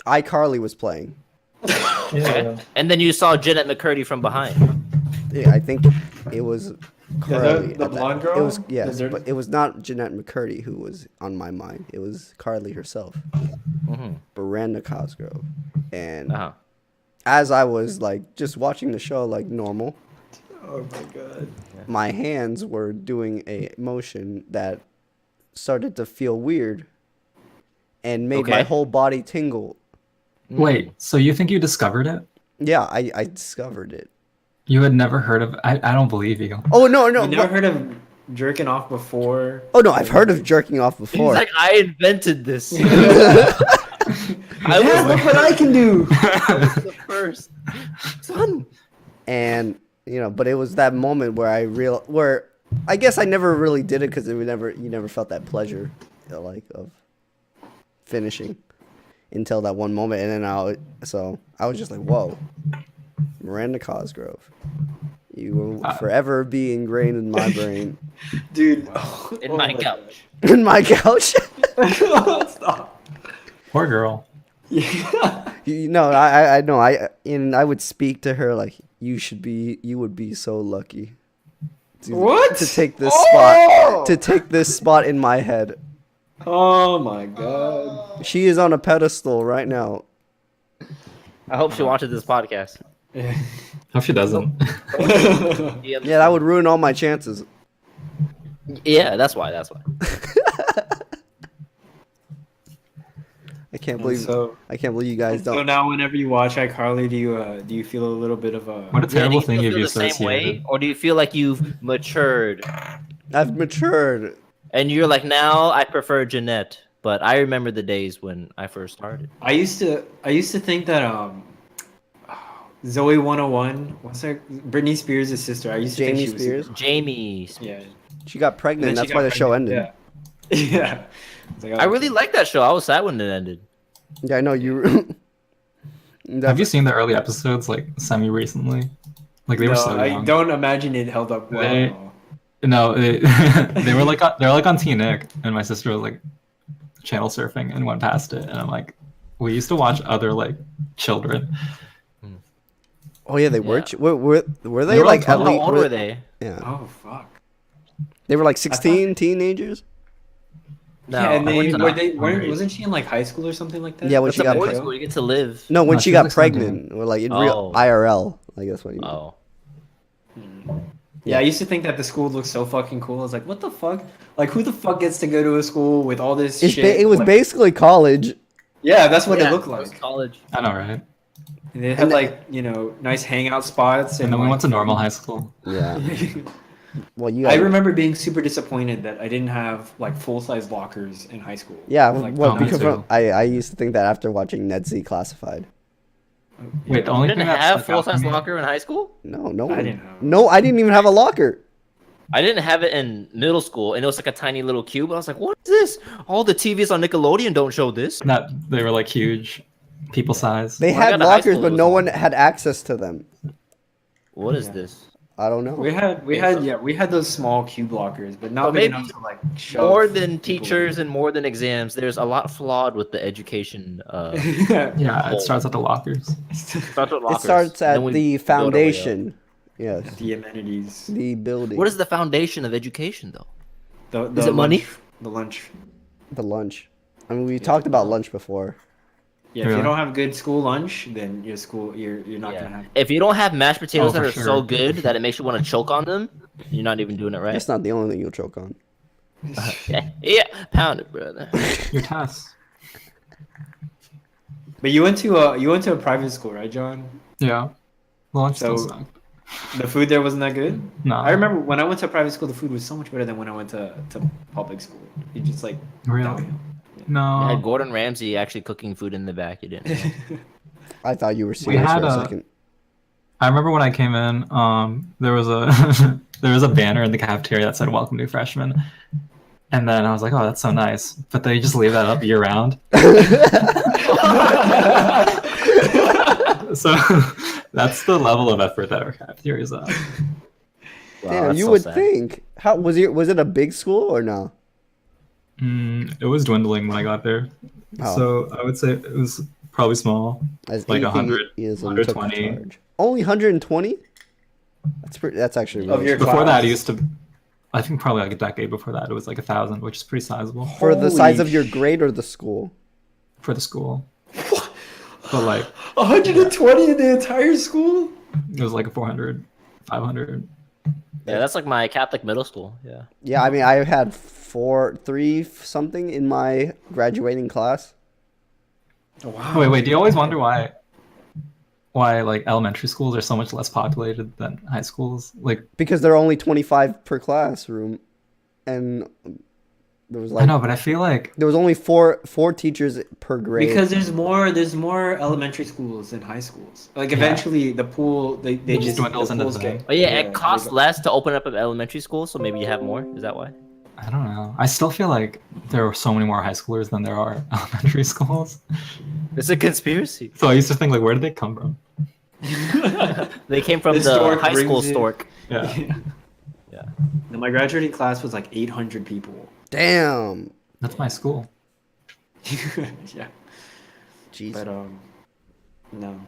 iCarly was playing. Yeah. And then you saw Jeanette McCurdy from behind. Yeah, I think it was Carly. the at that- blonde girl? It was The yes, dirty- but it was not Jeanette McCurdy who was on my mind. It was Carly herself, Mm-hmm. Miranda Cosgrove, and Uh-huh. as I was like just watching the show like normal, Oh my god. my hands were doing a motion that started to feel weird and made my Okay. whole body tingle. Wait, so you think you discovered it? Yeah, I discovered it. You had never heard of? I don't believe you. Oh no, no. You never heard of jerking off before? Oh no, I've heard of jerking off He's before. like, I invented this. I look what I can do. I was the first. Son. And but it was that moment where where I guess I never really did it because you never felt that pleasure, like of finishing until that one moment, and then I was just like, whoa, Miranda Cosgrove, you will forever be ingrained in my brain, Dude. In my couch. in my couch. Stop. Poor girl. Yeah. I know I would speak to her like you would be so lucky to take this spot in my head. Oh my god. She is on a pedestal right now. I hope she watches this podcast. Hope she doesn't. Yeah, that would ruin all my chances. Yeah, that's why. I can't believe you guys So don't. now, whenever you watch iCarly, do you feel a little bit of a? What a terrible thing do if you you feel the same way, associated. or do you feel like you've matured I've matured. and you're like, now I prefer Jeanette, but I remember the days when I first started. I used to think that Zoe 101, what's her Britney Spears' sister. I used to Jamie think she was Spears. Jamie. Yeah. She got And pregnant. then That's she why got the show ended. pregnant. Yeah. Yeah. It's like, I really liked that show. I was sad when it ended. Yeah, I know you. Have you seen the early episodes like semi recently? Like they were so I young. don't imagine it held up well. They- at all. No, they were like on TNick, and my sister was like channel surfing and went past it, and I'm like, we used to watch other like children. Oh yeah, they were. Yeah. Were they They were like like at 12. How least? old were they? Yeah, Oh fuck. they were like 16 teenagers. No, Yeah, and I went they, to were they underage. wasn't she in like high school or something like that? Yeah, when That's she a got boarding pregnant. school. You get to live. No, when No, she she got was like 17. pregnant, or like in real Oh. IRL. I guess what you mean. Oh, Yeah, I used to think that the school looked so fucking cool. I was like, what the fuck? Like, who the fuck gets to go to a school with all this shit? It was Like, basically college. yeah, that's what yeah, it looked it was like. college. I know, right? And they had like, nice hangout spots. And then we like- went to normal high school. Yeah. Well, you. I Guys, remember being super disappointed that I didn't have like full-size lockers in high school. Yeah. Like, Well, me because too. I used to think that after watching Ned Z Classified. Wait, the You only didn't thing that have stuck out to full-size me- locker in high school? No, no I one. didn't have. No, I didn't even have a locker. I didn't have it in middle school, and it was like a tiny little cube. I was like, what is this? All the TVs on Nickelodeon don't show this. That they were like huge, people size. They When I had got to high lockers, school, but it was no small. one had access to them. What is this? I don't know. We had those small cube lockers, but not But big maybe enough to like show. More than people. teachers and more than exams, there's a lot flawed with the education. Yeah, it starts at the lockers. Starts with It lockers, starts then at we the build our way up. foundation. Yes, The amenities. the building. What is the foundation of education, though? The Is it money? The lunch. the lunch? I mean, we talked about lunch before. Yeah, if Really? you don't have good school lunch, then you're not gonna Yeah. have. If you don't have mashed potatoes Oh, that for are sure. so good that it makes you want to choke on them, you're not even doing it right. That's not the only thing you'll choke on. Yeah, pound it, brother. Your tests. But you went to a private school, right, John? Yeah. Lunch still So- sucked. The food there wasn't that good. No. I remember when I went to private school, the food was so much better than when I went to public school. You just like Really? downhill. No. I had Gordon Ramsay actually cooking food in the back. You didn't know. I thought you were serious had for a a- second. I remember when I came in, there was a there was a banner in the cafeteria that said "Welcome new freshmen," and then I was like, "Oh, that's so nice." But they just leave that up year round. So that's the level of effort that our cafeteria is at. Wow, Damn, that's you so would sad. think. How was it? Was it a big school or no? It was dwindling when I got there, Oh. so I would say it was probably small. As Like atheism 100, took 120. charge. Only 120? That's actually Of really your Before that, class. it used to. I think probably like a decade before that, it was like 1,000, which is pretty sizable for the size Holy of your grade or the school. for the school. But like 120 in the entire school. it was like a 400, 500. Yeah, that's like my Catholic middle school. Yeah. Yeah, I mean, I had 3 something in my graduating class. Wow. Wait, do you always wonder why? why like elementary schools are so much less populated than high schools. Like Because there are only 25 per classroom, and there was I like know, but I feel like there was only four teachers per grade. Because there's more elementary schools than high schools. Like eventually the pool they just just dwindles the into pools the get. thing. Oh yeah, Yeah, it costs there you go. less to open up an elementary school, so maybe you have more. Is that why? I don't know. I still feel like there are so many more high schoolers than there are elementary schools. It's a conspiracy. So I used to think like, where did they come from? They came from The the stork high school brings it. stork. Yeah. Yeah. No, my graduating class was like 800 people. Damn. That's my school. Yeah, Jeez. but no,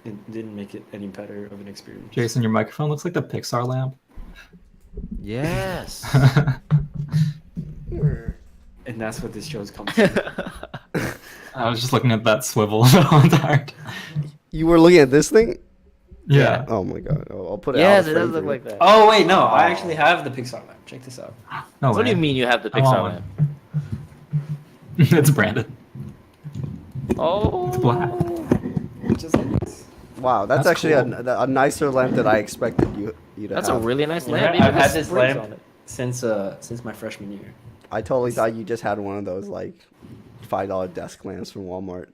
it didn't make it any better of an experience. Jason, your microphone looks like the Pixar lamp. Yes. And that's what this show's come to. I was just looking at that swivel the whole entire time. You were looking at this thing? Yeah. Oh my god. I'll put it Yes, out. it does look like that. Oh wait, no, I actually have the Pixar lamp. Check this out. No What do you way. mean you have the I want Pixar one. lamp? It's branded. Oh. It's black. Just like this. Wow, that's That's actually cool. a nicer lamp than I expected you to That's a have. really nice Yeah, lamp. I've Even had the this springs lamp on it. since my freshman year. I totally thought you just had one of those like $5 desk lamps from Walmart.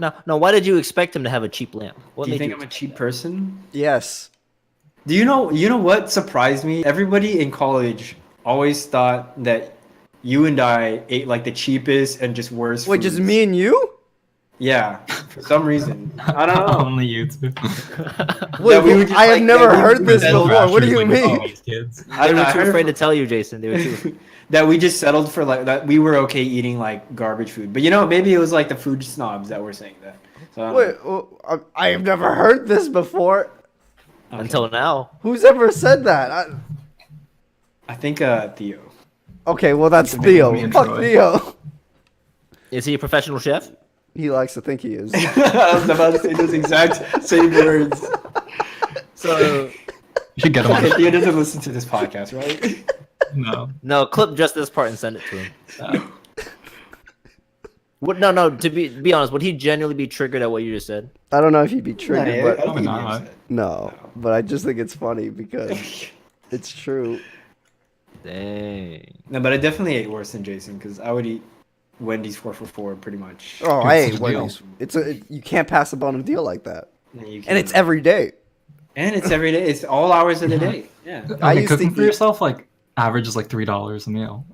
No. Why did you expect him to have a cheap lamp? What Do you made think I'm a cheap person? Yes. Do you know what surprised me? Everybody in college always thought that you and I ate like the cheapest and just worst. Wait, just foods. me and you? Yeah, for some reason. I don't know. Only you two. Wait, we were just I have like- never that we heard were this settled before. What do you Like, oh, mean? these kids. I They don't were know, I too heard afraid to from- tell you, Jason. They were too. that we just settled for like that. We were okay eating like garbage food, but maybe it was like the food snobs that were saying that. So, I don't Wait, I have never heard this before. know. Okay. Until now. Who's ever said that? I think Theo. Okay, well that's Maybe Theo. me and Fuck Troy. Theo. Is he a professional chef? He likes to think he is. I was about to say those exact same words. So You should get them on okay, the Theo doesn't listen to this podcast, right? No. No, clip just this part and send it to him. What? No. To be honest, would he genuinely be triggered at what you just said? I don't know if he'd be triggered, Yeah, but I don't think Probably he not. is. no. But I just think it's funny because it's true. Dang. No, but I definitely ate worse than Jason because I would eat Wendy's 4 for 4 pretty much. Oh, Dude, I it's ate such a deal. Wendy's. You can't pass up on a deal like that, And, you and it's can- every day. and it's every day. It's all hours of the day. Yeah. I Okay, used to cooking for eat- yourself like averages like $3 a meal.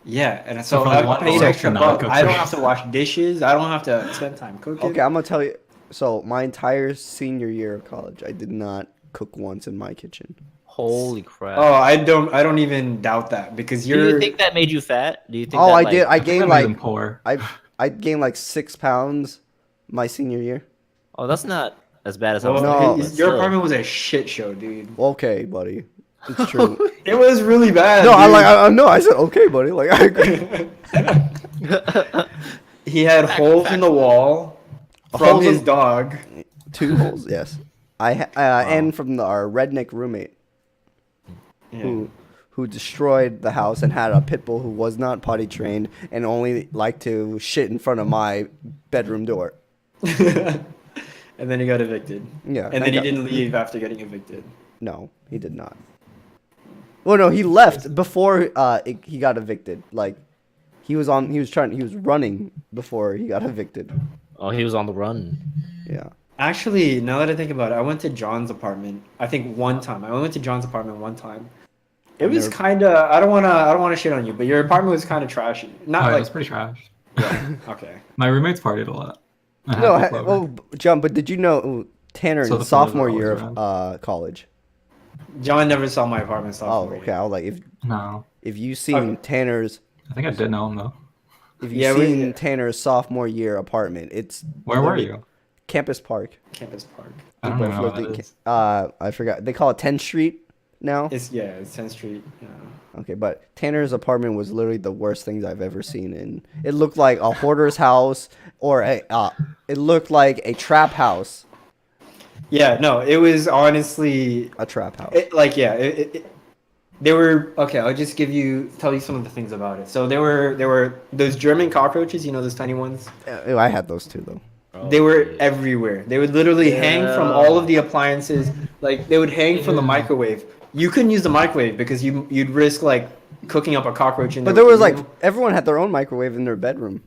Yeah, and So so for like I one paid day, extra not buck. cook I for don't have to wash dishes. I don't have to spend time cooking. Okay, I'm gonna tell you. So my entire senior year of college, I did not cook once in my kitchen. Holy crap. Oh, I don't even doubt that because Do you're. you think that made you fat? Do you think? Oh, that, I like, did. I gained like poor. I gained like 6 pounds my senior year. Oh, that's not as bad as I Well, was No. thinking. your but still. apartment was a shit show, dude. Okay, buddy. It's true. It was really bad. No, I dude. like. No, I said okay, buddy. Like I agree. He had holes in the wall from Holes his in- dog. 2 holes. Yes. And from our redneck roommate Yeah. who destroyed the house and had a pit bull who was not potty trained and only liked to shit in front of my bedroom door. And then he got evicted. Yeah. And then he didn't leave after getting evicted. No, he did not. Well, no, he left before he got evicted. Like he was running before he got evicted. Oh, he was on the run. Yeah. Actually, now that I think about it, I went to John's apartment. I think one time. I went to John's apartment one time. It I've was never- kind of. I don't wanna shit on you, but your apartment was kind of trashy. Oh, Not yeah, it like. was pretty trash. Yeah. Okay. My roommates partied a lot. I had No, people over. well, John, but did you know Tanner So in the sophomore photos are year always of college? John never saw my apartment. Oh, sophomore okay. year. I was like, No, if you seen Okay. Tanner's I think I did know him though. if you Yeah, seen Tanner's sophomore year apartment, it's Where were literally you? Campus Park. Campus Park. I don't We even know both what lived that in is. I forgot. They call it 10th Street now. It's 10th Street. Yeah. Okay, but Tanner's apartment was literally the worst things I've ever seen. And it looked like a hoarder's house, or it looked like a trap house. Yeah. No, it was honestly A trap house. they were okay. I'll just tell you some of the things about it. So there were those German cockroaches. You know those tiny ones. I had those too, though. They were everywhere. They would literally hang from all of the appliances. Like they would hang from the microwave. You couldn't use the microwave because you'd risk like cooking up a cockroach in But there. there was like everyone had their own microwave in their bedroom.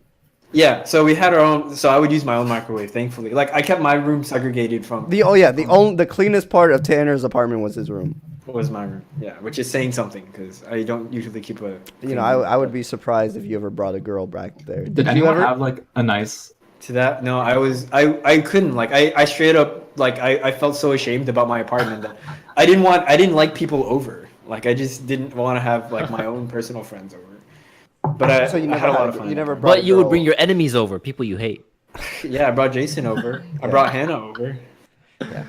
Yeah, so we had our own. So I would use my own microwave. Thankfully, like I kept my room segregated from. The cleanest part of Tanner's apartment was his room. Was my room. Yeah, which is saying something because I don't usually keep a. You know, I would be surprised if you ever brought a girl back there. Did you anyone ever? have like a nice? To that, no, I couldn't like I straight up like I felt so ashamed about my apartment that I didn't like people over. Like I just didn't want to have like my own personal friends over. But So you I never had a lot of fun. You never brought. But you would bring your enemies over, people you hate. Yeah, I brought Jason over. I brought Hannah over. Yeah.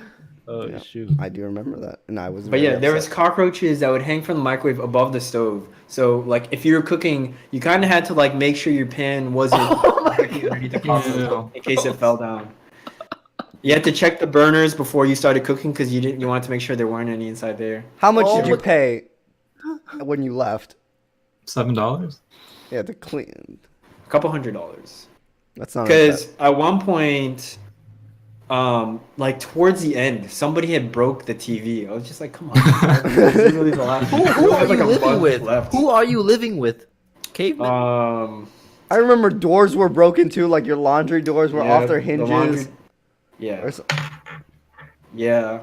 Oh Yeah. shoot! I do remember that, and I was. But very yeah, there was upset. cockroaches that would hang from the microwave above the stove. So like if you were cooking, you kind of had to like make sure your pan wasn't directly underneath the cockroach in case it fell down. You had to check the burners before you started cooking because you wanted to make sure there weren't any inside there. How much Oh, did you but- pay when you left? $7. Yeah, to clean. A couple $100. That's not. Because at one point, like towards the end, somebody had broke the TV. I was just like, come on. This is really the last- Who are Like you a living month with? left. Who are you living with? Caveman. I remember doors were broken too, like your laundry doors were Yeah, off their the hinges. laundry- Yeah. Or so- Yeah.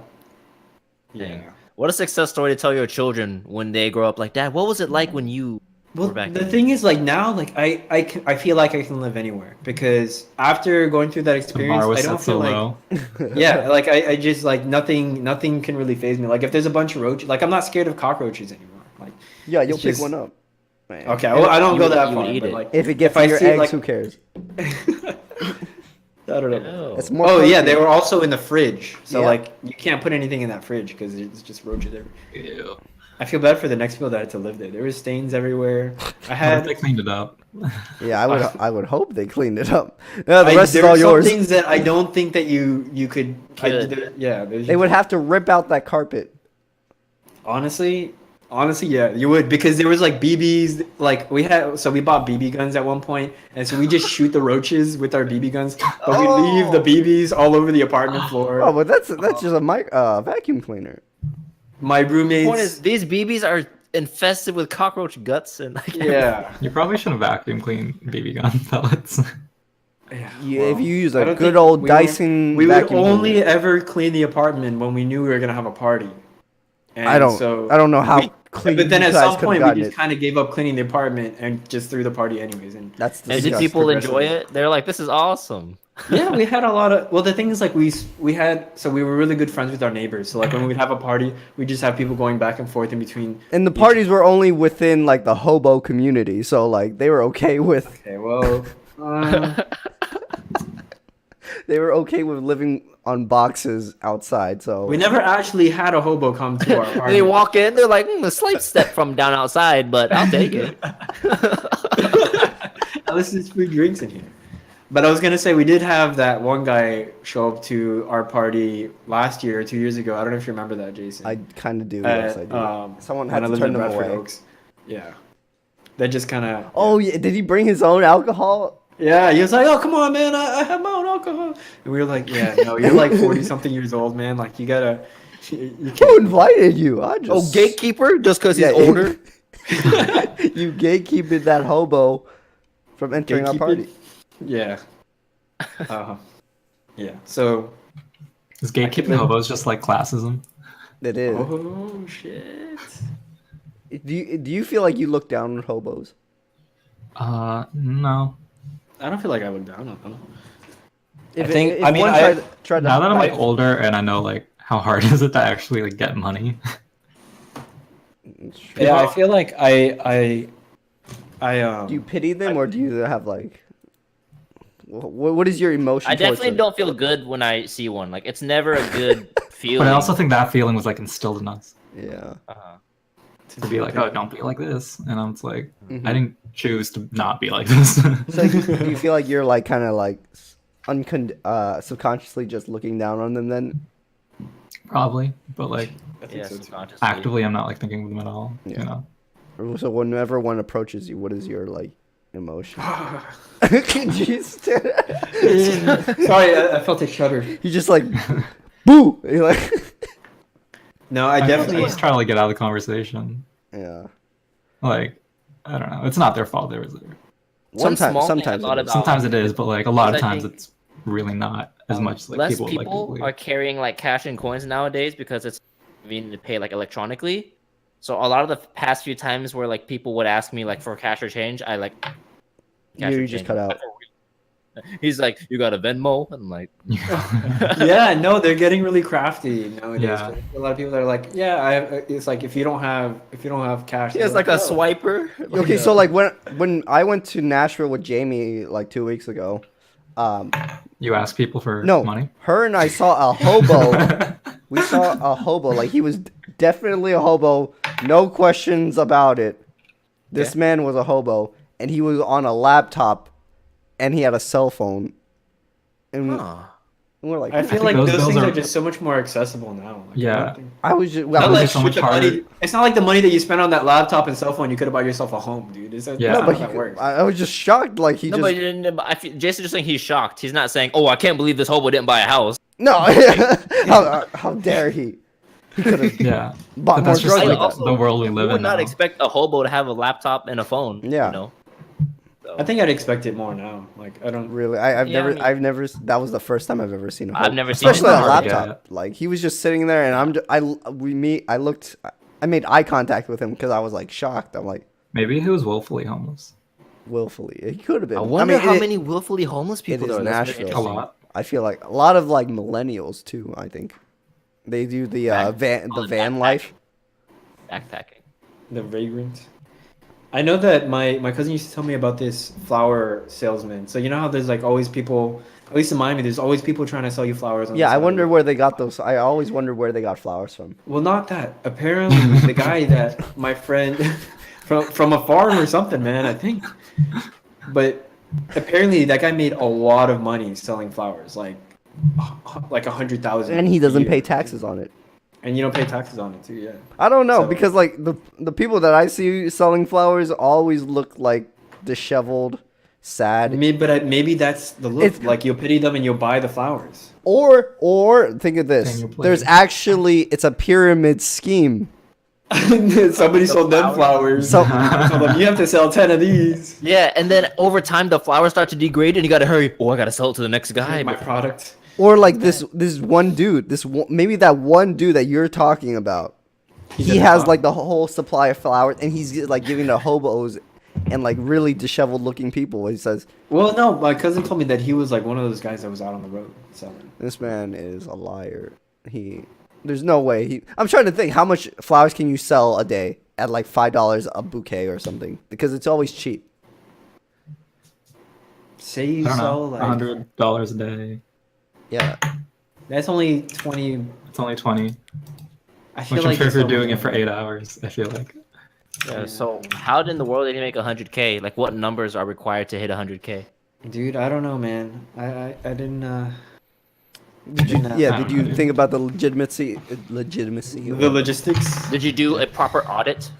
Dang. What a success story to tell your children when they grow up. Like, Dad, what was it like when you Well, were back the then? thing is, like now, like I feel like I can live anywhere because after going through that The experience, bar was I don't set so feel like low. yeah, like I just like nothing can really phase me. Like if there's a bunch of roaches, like I'm not scared of cockroaches anymore. Like Yeah, you'll It's pick just- one up. Man. okay, well, I don't You go would- that you would far, eat but it. like If it gets If I in your see, eggs, like- who cares? I don't know. It's more. Oh yeah, protein. they were also in the fridge, so Yeah. like you can't put anything in that fridge because it's just roaches everywhere. Ew. I feel bad for the next people that had to live there. There was stains everywhere. I What if had they cleaned it up? Yeah, I would hope they cleaned it up. Yeah, the rest is there all are some yours. things that I don't think that you could. Could. Yeah, They would have to rip out that carpet. honestly, yeah, you would because there was like BBs. Like we bought BB guns at one point, and so we just shoot the roaches with our BB guns, but we leave the BBs all over the apartment floor. Oh, but that's just a vacuum cleaner. My The roommates. point is, these BBs are infested with cockroach guts and like yeah. You probably shouldn't vacuum clean BB gun pellets. Yeah, if you use I a don't good think old we would- Dyson We would vacuum only cleaner. ever clean the apartment when we knew we were gonna have a party. And I don't know how we- clean. But then you at guys some could've point, we gotten just it. kind of gave up cleaning the apartment and just threw the party anyways. And That's And did disgusting. people enjoy progressively. it? They're like, this is awesome. yeah, we had a lot of. Well, the thing is, like we were really good friends with our neighbors. So like when we'd have a party, we just have people going back and forth in between. And the parties were only within like the hobo community, so like they were okay with Okay, well, they were okay with living on boxes outside. So we never actually had a hobo come to our And they apartment. walk in, they're like, a slight step from down outside, but I'll take it. At least there's free drinks in here. But I was gonna say we did have that one guy show up to our party last year or 2 years ago. I don't know if you remember that, Jason. I kind of do. Yes, I do. Someone when had I to lived turn in them Bradford away. Oaks. Yeah. That just kind of. Oh yeah, did he bring his own alcohol? Yeah, he was like, "Oh, come on, man, I have my own alcohol," and we were like, "Yeah, no, you're like 40-something years old, man. Like, you gotta, you Who can't." invited you? I just Oh, gatekeeper? Just because he's Yeah, older? you gatekeeping that hobo from entering our Gatekeeping? party. Yeah. Yeah. So. Is gatekeeping hobos just like classism? It is. Oh shit. Do you feel like you look down on hobos? No. I don't feel like I look down on them. If, think- if I mean, one I- tried to Now that I'm like I- older and I know like how hard is it to actually like get money. It's true. Yeah, I feel like I Do you pity them or do you have like? What is your emotion? I towards definitely them? don't feel good when I see one. Like, it's never a good feeling. But I also think that feeling was like instilled in us Yeah. Uh-huh. to be like, oh, don't be like this. And I'm like, Mhm. I didn't choose to not be like this. So do you feel like you're like kind of like subconsciously just looking down on them then? Probably, but like I think Yeah, so too. actively, I'm not like thinking of them at all. Yeah. You know, So whenever one approaches you, what is your like emotion. Jeez. Sorry, I felt a shudder. You just like, boo. You're like, No, I I definitely. was trying to like, get out of the conversation. yeah. Like, I don't know. It's not their fault. There was One small thing I Sometimes thought it is. about- sometimes it is, but like a lot of I times think- it's really not as much like Less people would like to people believe. are carrying like cash and coins nowadays because it's convenient to pay like electronically. So a lot of the past few times where like people would ask me like for cash or change, I like cash You or just change. cut out. He's like, "You got a Venmo?" I'm like, Yeah, no, they're getting really crafty nowadays. Yeah. A lot of people are like, yeah, it's like if you don't have cash, he has they're like a "Oh." swiper. Okay, so like when I went to Nashville with Jamie like 2 weeks ago, You ask people for no, money. her and I saw a hobo. We saw a hobo. Like he was definitely a hobo. No questions about it. This Yeah. man was a hobo, and he was on a laptop, and he had a cell phone. And Huh. we're like, I feel think like those those bills things are- are just so much more accessible now. Like, I Yeah. don't think- I was just, That well, was like, just so much with the money- harder. it's not like the money that you spend on that laptop and cell phone. You could have bought yourself a home, dude. That's Yeah. not no, but how that works. I was just shocked. Like he No, just but I feel, Jason's just saying he's shocked. He's not saying, "Oh, I can't believe this hobo didn't buy a house." no. how dare he? He could have Yeah, bought but more that's just drugs like like that. the world we You live would in not now. expect a hobo to have a laptop and a phone. Yeah. You know? So, I think I'd expect it more now. Like I don't. Really, Yeah, I mean- that was the first time I've ever seen a hobo. I've never seen especially a on a hobo. laptop. Like he was just sitting there, and I made eye contact with him because I was like shocked. I'm like Maybe he was willfully homeless. willfully, he could have been. I wonder how it- many willfully homeless people is there are. That's Nashville. very A interesting. lot. I feel like a lot of like millennials too. I think they do the van life. Backpacking. The vagrant. I know that my cousin used to tell me about this flower salesman. So you know how there's like always people, at least in Miami, there's always people trying to sell you flowers. On the Yeah, I side. wonder where they got those. I always wonder where they got flowers from. Well, not that. Apparently, the guy that my friend from a farm or something, man. I think. But apparently, that guy made a lot of money selling flowers, like 100,000. And he doesn't pay taxes on it. And you don't pay taxes on it too, yeah. I don't know So- because like the people that I see selling flowers always look like disheveled, sad. Maybe that's the look. It's- Like you'll pity them and you'll buy the flowers. Or think of this. Then you play. There's actually it's a pyramid scheme. Somebody sold them flowers. So- Told them, you have to sell 10 of these. Yeah, and then over time the flowers start to degrade, and you gotta hurry. Oh, I gotta sell it to the next guy. My product. Or like this one dude, maybe that one dude that you're talking about. He's He at the has top. like the whole supply of flowers, and he's like giving to hobos and like really disheveled looking people. He says, Well, no, my cousin told me that he was like one of those guys that was out on the road selling. "This man is a liar. There's no way I'm trying to think how much flowers can you sell a day at like $5 a bouquet or something because it's always cheap. Say you I don't sell know, like $100 a day. Yeah, that's only 20. It's only 20. I feel Which I'm like sure if it's you're almost doing it for like- 8 hours, I feel like. Yeah, so how in the world did he make 100K? Like, what numbers are required to hit 100K? Dude, I don't know, man. I didn't. did you? I Yeah, don't did you know. think about the legitimacy? The logistics. Did you do a proper audit?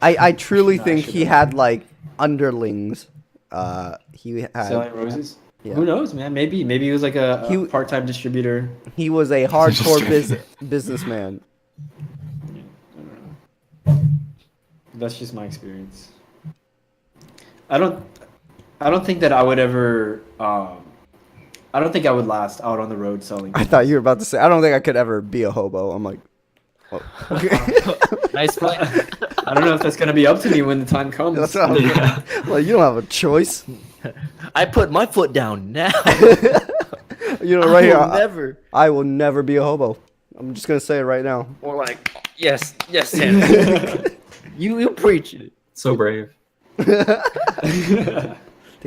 I truly No, I think he should've. had like underlings. He had. Selling roses. Yeah. Who knows, man? Maybe he was like a He- part-time distributor. He was a hardcore businessman. That's just my experience. I don't think that I would ever. I don't think I would last out on the road selling. I thought you were about to say. I don't think I could ever be a hobo. I'm like, oh, okay. Nice play. I don't know if that's gonna be up to me when the time comes. That's what I was Yeah. Well, you don't have a choice. I put my foot down now. You know, right I here. will never. I will never be a hobo. I'm just gonna say it right now. Or like, yes, Tanner. you preach it. So brave. Taking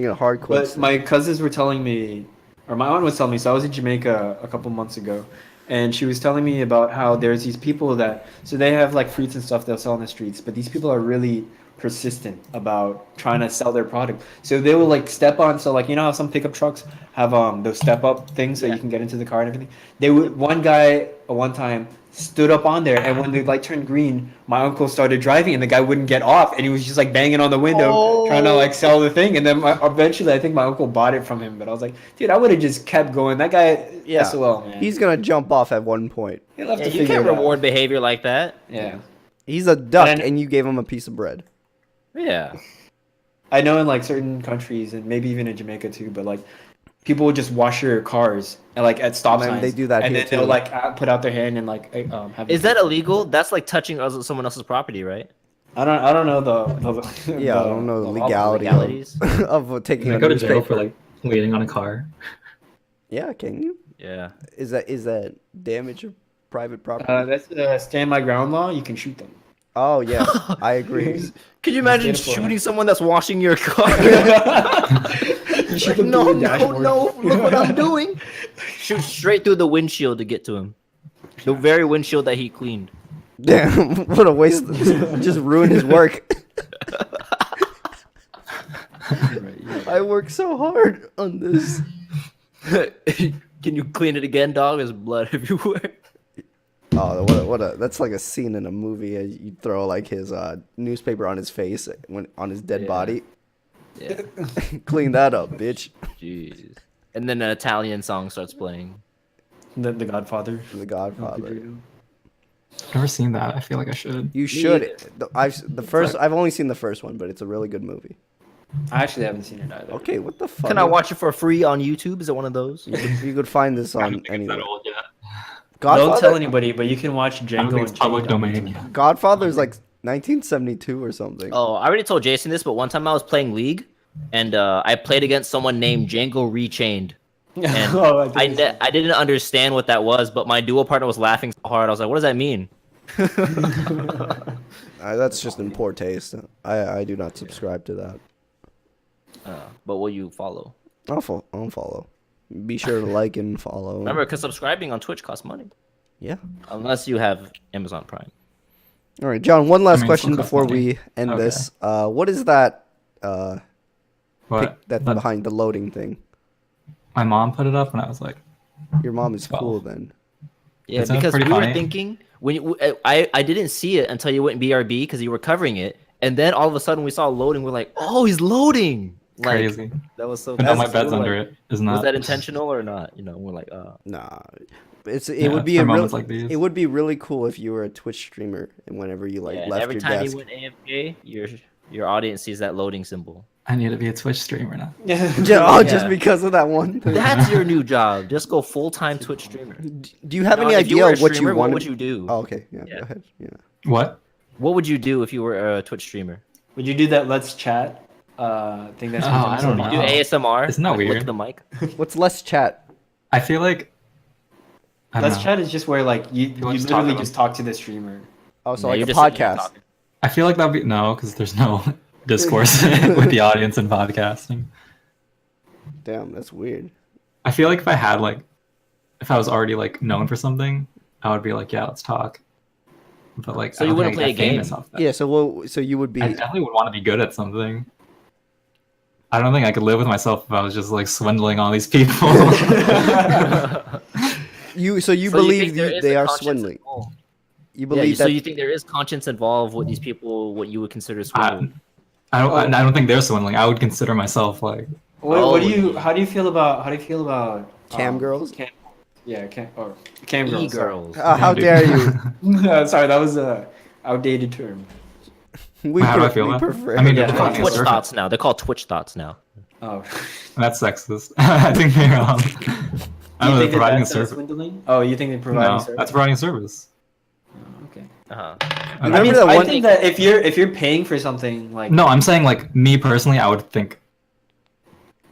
a hard But quiz. my cousins were telling me, or my aunt was telling me. So I was in Jamaica a couple months ago, and she was telling me about how there's these people that so they have like fruits and stuff they'll sell on the streets, but these people are really persistent about trying to sell their product. So they will like step on. So like you know how some pickup trucks have those step up things so you can get into the car and everything. One guy one time stood up on there, and when the light turned green, my uncle started driving, and the guy wouldn't get off, and he was just like banging on the window, trying to like sell the thing. And then eventually, I think my uncle bought it from him. But I was like, dude, I would have just kept going. That guy, Yeah. SOL, man. He's gonna jump off at one point. He'll have Yeah, to you figure can't it out. reward behavior like that. Yeah. He's a duck, And- and you gave him a piece of bread. Yeah. I know in like certain countries and maybe even in Jamaica too, but like people will just wash their cars and like at stop Man, signs. they do that and here, then they'll too. like put out their hand and like have. Is that illegal? That's like touching someone else's property, right? I don't know the Yeah, I don't know the law. legalities of taking Can I a go to jail newspaper. for like waiting on a car? Yeah, can you? Yeah. Is that damage of private property? That's stand my ground law. You can shoot them. Oh yeah, I agree. Can you imagine Beautiful. shooting someone that's washing your car? You shoot them no, through the no, dashboard. no! Look what I'm doing! Shoot straight through the windshield to get to him. The very windshield that he cleaned. Damn, what a waste! Just ruined his work. I worked so hard on this. Can you clean it again, dog? There's blood everywhere. Oh, what a that's like a scene in a movie. You throw like his newspaper on his face when on his dead Yeah. body. Yeah. Clean that up, bitch. Jeez. And then an Italian song starts playing. The Godfather. The Godfather. Never seen that. I feel like I should. You should. I've only seen the first one, but it's a really good movie. I actually haven't seen it either. Okay, what the fuck? Can I watch it for free on YouTube? Is it one of those? You could find this I on don't think it's anywhere. that old yet. Godfather. Don't tell anybody, but you can watch I don't Django think and it's public Change on domain YouTube. yet. Godfather is like 1972 or something. Oh, I already told Jason this, but one time I was playing League, and I played against someone named Django Rechained. And Oh, I didn't understand what that was, but my duo partner was laughing so hard. I was like, "What does that mean?" That's just in poor taste. I do not subscribe to that. But will you follow? I'll follow. Be sure to like and follow. Remember, because subscribing on Twitch costs money, Yeah. unless you have Amazon Prime. All right, John. One last I mean, question it's before funny. we end Okay. this. What is that? What? That's But behind the loading thing. my mom put it up, and I was like, Your mom is Oh. cool then. Yeah, Isn't it because we pretty were funny? thinking when I didn't see it until you went BRB because you were covering it, and then all of a sudden we saw loading. We're like, "Oh, he's loading!" Like, crazy. That was so. But now that's- my bed's we were under like, it. Isn't Was that? that intentional or not? You know, we're like, Nah, it Yeah, would be for a moments real, like these. it would be really cool if you were a Twitch streamer and whenever you like yeah. And left every your time desk. you went AFK, your audience sees that loading symbol. I need to be a Twitch streamer now. Just Yeah. because of that one thing. That's your new job. Just go full time Twitch streamer. Do you have Now, any if you idea were a what streamer, you want? What would you do? Oh, okay. Yeah, Yeah. Go ahead. Yeah. What? What would you do if you were a Twitch streamer? Would you do that Let's Chat thing that's Oh, I don't Would you do know. ASMR? Isn't that Like, lick weird? the mic. What's less chat? I feel like. I don't Let's know. Chat is just where like you People just literally talk just talk to the streamer. Oh, so Yeah, like you're a just sitting here podcast. talking. I feel like that'd be no, because there's no discourse with the audience in podcasting. Damn, that's weird. I feel like if I was already like known for something, I would be like, yeah, let's talk. But like, So I you don't wouldn't think I'd play a get famous game? off that. Yeah. So you would be. I definitely would want to be good at something. I don't think I could live with myself if I was just like swindling all these people. You So believe think there is they a are conscience swindling. involved? You Yeah, believe so that you think there is conscience involved with these people? What you would consider I, swindling? I don't think they're swindling. I would consider myself like What do Oh. you? How do you feel about? Cam girls? Cam cam E girls. sorry. girls. how dude. dare you? Sorry, that was a outdated term. We, How do I feel we about it? prefer. I mean, They're Yeah, called yeah. Twitch Circuit. thoughts now. They're called Twitch thoughts now. Oh. that's sexist. I think they're I don't You know, they're think that providing a that's service. swindling? Oh, you think they're providing No, service? that's providing a service. Oh, okay. Uh-huh. I Remember mean, that I one? think that if you're paying for something like no, I'm saying like me personally, I would think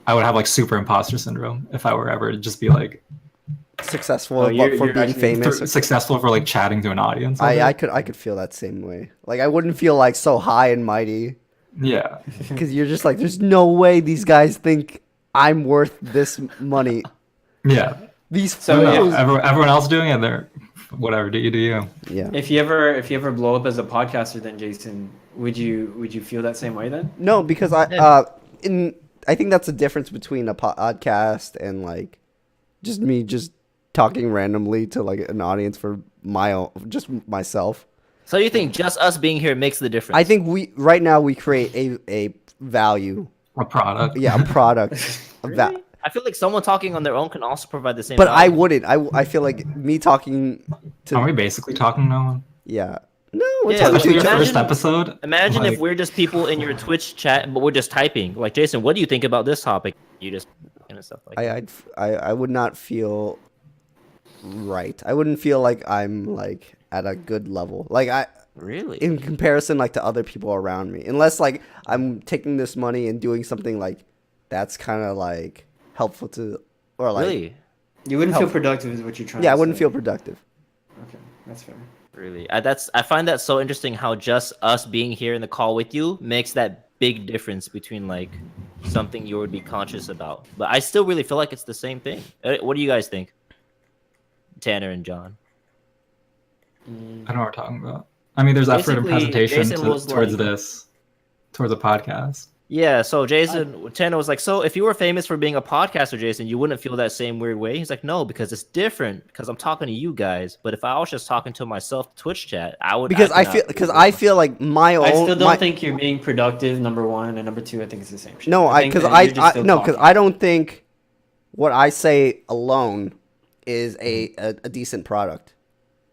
I would have like super imposter syndrome if I were ever to just be like Successful Oh, you're- for you're being actually- famous. successful for like chatting to an audience. of I it. could feel that same way. Like I wouldn't feel like so high and mighty Yeah. because you're just like, there's no way these guys think I'm worth this money. Yeah. These So, No, yeah. fools. everyone else doing it, they're whatever. Do you? Yeah. if you ever blow up as a podcaster, then Jason, would you feel that same way then? No, because I think that's the difference between a podcast and like just me just talking randomly to like an audience for just myself. So you think just us being here makes the difference? I think right now we create a value. A product. Yeah, a product. Really? I feel like someone talking on their own can also provide the same. But I value. wouldn't. I feel like me talking to. Are we basically talking to no one? Yeah. No, we're Yeah, talking like, to Especially each your other. first episode. Imagine like, if we're just people in your Twitch chat, but we're just typing. Like, Jason, what do you think about this topic? You just kind of stuff like that. I would not feel right. I wouldn't feel like I'm like at a good level. Like Really? in comparison like to other people around me. Unless like I'm taking this money and doing something like that's kind of like helpful to or like Really? You wouldn't feel productive, is what you're trying. yeah, to I wouldn't say. feel productive. Okay, that's fair. Really? I find that so interesting how just us being here in the call with you makes that big difference between like something you would be conscious about. But I still really feel like it's the same thing. What do you guys think? Tanner and John. I don't know what we're talking about. I mean, there's effort and Basically, presentation Jason was towards like- this, towards a podcast. Yeah, so Tanner was like, so if you were famous for being a podcaster, Jason, you wouldn't feel that same weird way? He's like, no, because it's different, because I'm talking to you guys. But if I was just talking to myself Twitch chat, I would... Because I feel like my own I still don't think you're being productive. Number one, and number two, I think it's the same shit. No, think because that you're just still talking. I don't think what I say alone is a decent product.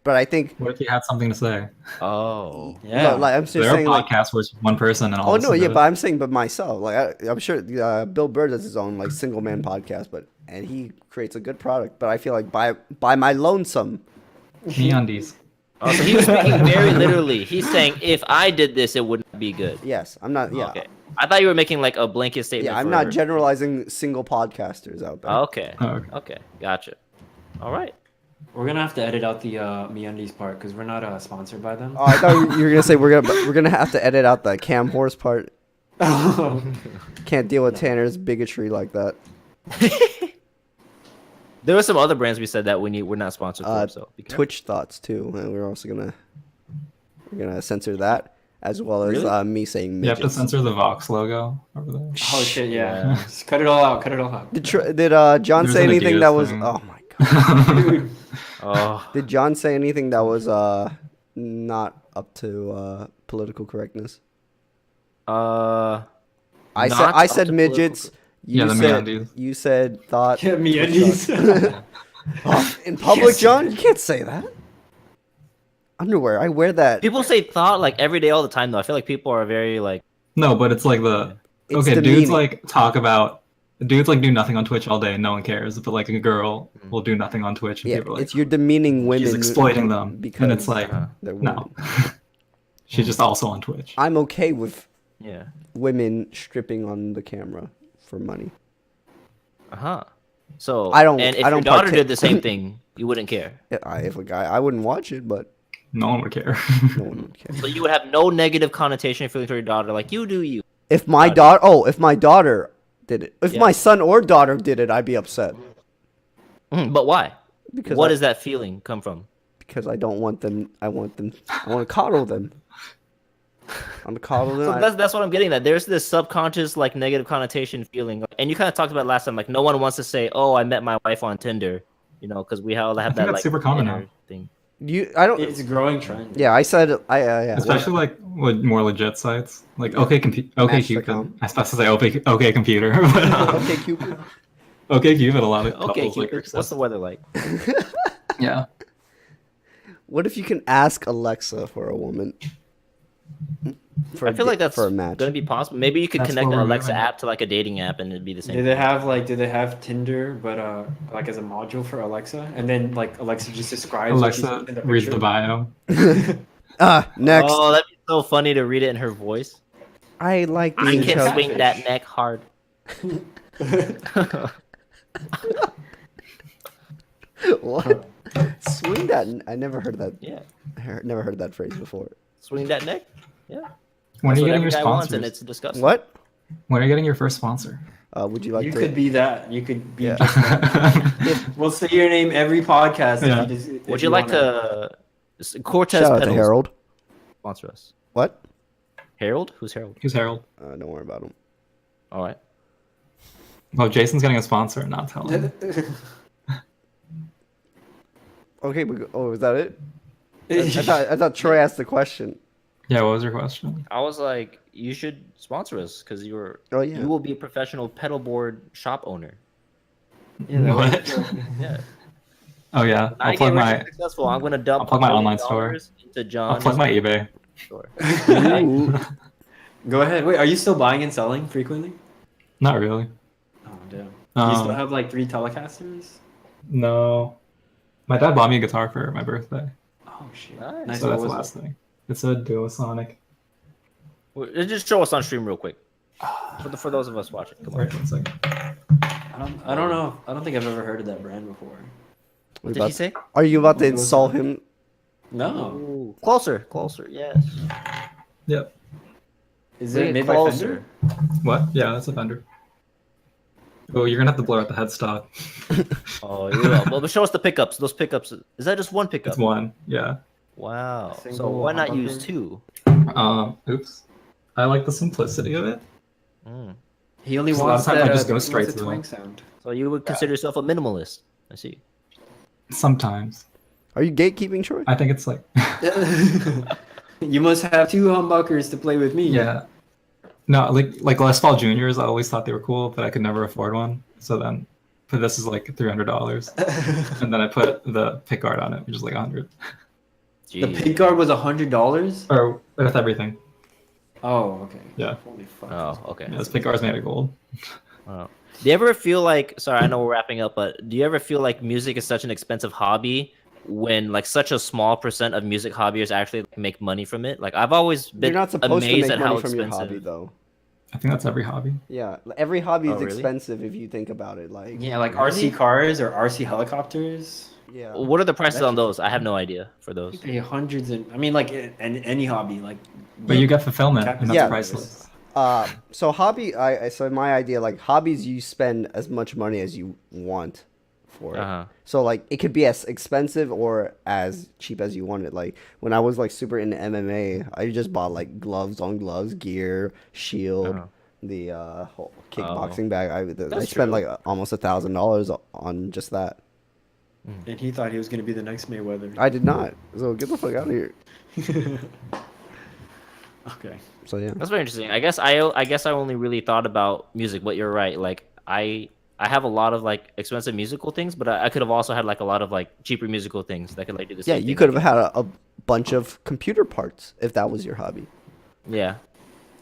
But I think What if you had something to say? Oh. Yeah. no, like I'm just There are saying like podcasts where it's one person and all. oh no, yeah, but I'm saying but myself. Like I'm sure Bill Burr does his own like single man podcast, and he creates a good product. But I feel like by my lonesome, MeUndies. Oh, so he was speaking very literally. He's saying, if I did this, it wouldn't be good. yes, I'm not. Yeah, Okay. I thought you were making like a blanket statement. yeah, I'm for- not generalizing single podcasters out there. Okay. Oh, okay. Okay. Gotcha. All right. We're gonna have to edit out the MeUndies part because we're not sponsored by them. Oh, I thought you were gonna say we're gonna have to edit out the Cam Horse part. Can't deal with Tanner's bigotry like that. There were some other brands we said that we're not sponsored for. So be careful. Twitch thoughts too. And we're also gonna censor that as well as Really? me saying You have to midgets. censor the Vox logo over there. Oh shit, yeah. Yeah. Just cut it all out. Cut it all out. Did John There's say an anything Adidas that was? thing. Oh my god. Oh. Did John say anything that was not up to political correctness? Not I up said to midgets. Yeah, the MeUndies. You said thought. Yeah, MeUndies. Oh, in public, John, you can't say that. Underwear. I wear that. People say thought like every day, all the time. Though I feel like people are very like. No, but it's like the It's okay. the Dudes meaning. like talk about dudes like do nothing on Twitch all day and no one cares. But like a girl will do nothing on Twitch and Yeah, people are like it's you're demeaning women. she's exploiting them, because and it's like they're women. no, she's just also on Twitch. I'm okay with Yeah. women stripping on the camera for money. So I don't- And if I your don't daughter partic- did the same thing, you wouldn't care. If a guy, I wouldn't watch it, but No one would care. no one would care. So you would have no negative connotation feeling toward your daughter. Like you do you. If my Got it. if my daughter did it, if Yeah. my son or daughter did it, I'd be upset But why? because What does that feeling come from? because I don't want them. I want to coddle them. I want to coddle them. So that's what I'm getting at. There's this subconscious like negative connotation feeling, and you kind of talked about it last time. Like no one wants to say, "Oh, I met my wife on Tinder," you know, because we all have think that that's like super common inner now. thing. I don't. It's a growing trend. Yeah, I said yeah. Especially like with more legit sites, like OK Cupid. Match.com. I supposed to say OK Computer. But, Okay, Cupid. OK Cupid. A lot of Okay, couples like Cupid, what's the weather like? yeah. What if you can ask Alexa for a woman? I feel like that's for a match. gonna be possible. Maybe you could That's connect where an we're Alexa moving. app to like a dating app, and it'd be the same. Do they have Tinder, but like as a module for Alexa, and then like Alexa just describes what she's Alexa in the reads the picture? bio. Next. Oh, that'd be so funny to read it in her voice. I like I being can choked. swing that neck hard. What? Swing that. I never heard that. Yeah, Never heard that phrase before. swing that neck. Yeah, When are that's you what getting every your guy wants, and sponsors? it's disgusting. What? When are you getting your first sponsor? Would you like You to? could be that. You could be. Yeah. just that. We'll say your name every podcast. Yeah. If Would you like wanna. to Cortez Shout out to Pedals Harold. sponsor us? What? Harold? Who's Harold? Who's Harold? Don't worry about him. All right. Well, Jason's getting a sponsor, not telling. Okay, is that it? I thought Troy asked the question. Yeah, what was your question? I was like, you should sponsor us because you Yeah. will be a professional pedal board shop owner. What? Yeah. Oh yeah, When I'll I plug get my successful, I'm gonna dump I'll plug my $1 online million store. into John. I'll plug my eBay. Store. Ooh. Go ahead. Wait, are you still buying and selling frequently? Not really. Oh damn. Do you still Um, have like 3 Telecasters? No. My dad bought me a guitar for my birthday, Oh shit. Nice. Nice. so What that's the was last thing. It's a Duosonic. Just show us on stream real quick. For those of us watching. Come on. Wait 1 second. I don't know. I don't think I've ever heard of that brand before. What did he say? Are you about to insult him? No. Ooh. Closer. Yes. Yep. Is Bring it it made by closer. Fender? What? Yeah, that's a Fender. Oh, you're gonna have to blur out the headstock. Oh, you will. Well, but show us the pickups. Those pickups. Is that just one pickup? It's one. Yeah. Wow. So Single why not humbucker? use 2? Oops. I like the simplicity of it. Mm. He only 'Cause a lot wants of times that. I just go he straight wants to a the- twang sound. So you would consider yourself a minimalist. I see. Sometimes. Are you gatekeeping, Troy? I think it's like You must have 2 humbuckers to play with me. yeah. No, like Les Paul Juniors, I always thought they were cool, but I could never afford one. So then but this is like $300. And then I put the pick guard on it, which is like 100. The Jeez. pick guard was $100. Or with everything. Oh, okay. Yeah. Holy fuck. Oh, okay. Yeah, this pick guard's made of gold. Wow. Do you ever feel like, sorry, I know we're wrapping up, but do you ever feel like music is such an expensive hobby when like such a small percent of music hobbyists actually make money from it? Like I've always been You're not supposed to amazed make at how money from your expensive. hobby, though. I think that's every hobby. Yeah, every hobby Oh, is really? expensive if you think about it. Like, Yeah, like Really? RC cars or RC helicopters. yeah. What are the prices That's on those? I have no idea for You those. pay hundreds and I mean like in any hobby like. But you get fulfillment, and that's Yeah. priceless. So so my idea, like hobbies, you spend as much money as you want for it. Uh-huh. So like it could be as expensive or as cheap as you want it. Like when I was like super into MMA, I just bought like gloves on gloves, gear, shield, Uh-huh. the whole kickboxing bag. I That's spent true. like almost $1,000 on just that. And he thought he was gonna be the next Mayweather. I did not. So get the fuck out of here. Okay. So yeah. That's very interesting. I guess I only really thought about music, but you're right. Like I have a lot of like expensive musical things, but I could have also had like a lot of like cheaper musical things that could like do the Yeah, same you thing. could have had a bunch of computer parts if that was your hobby. Yeah.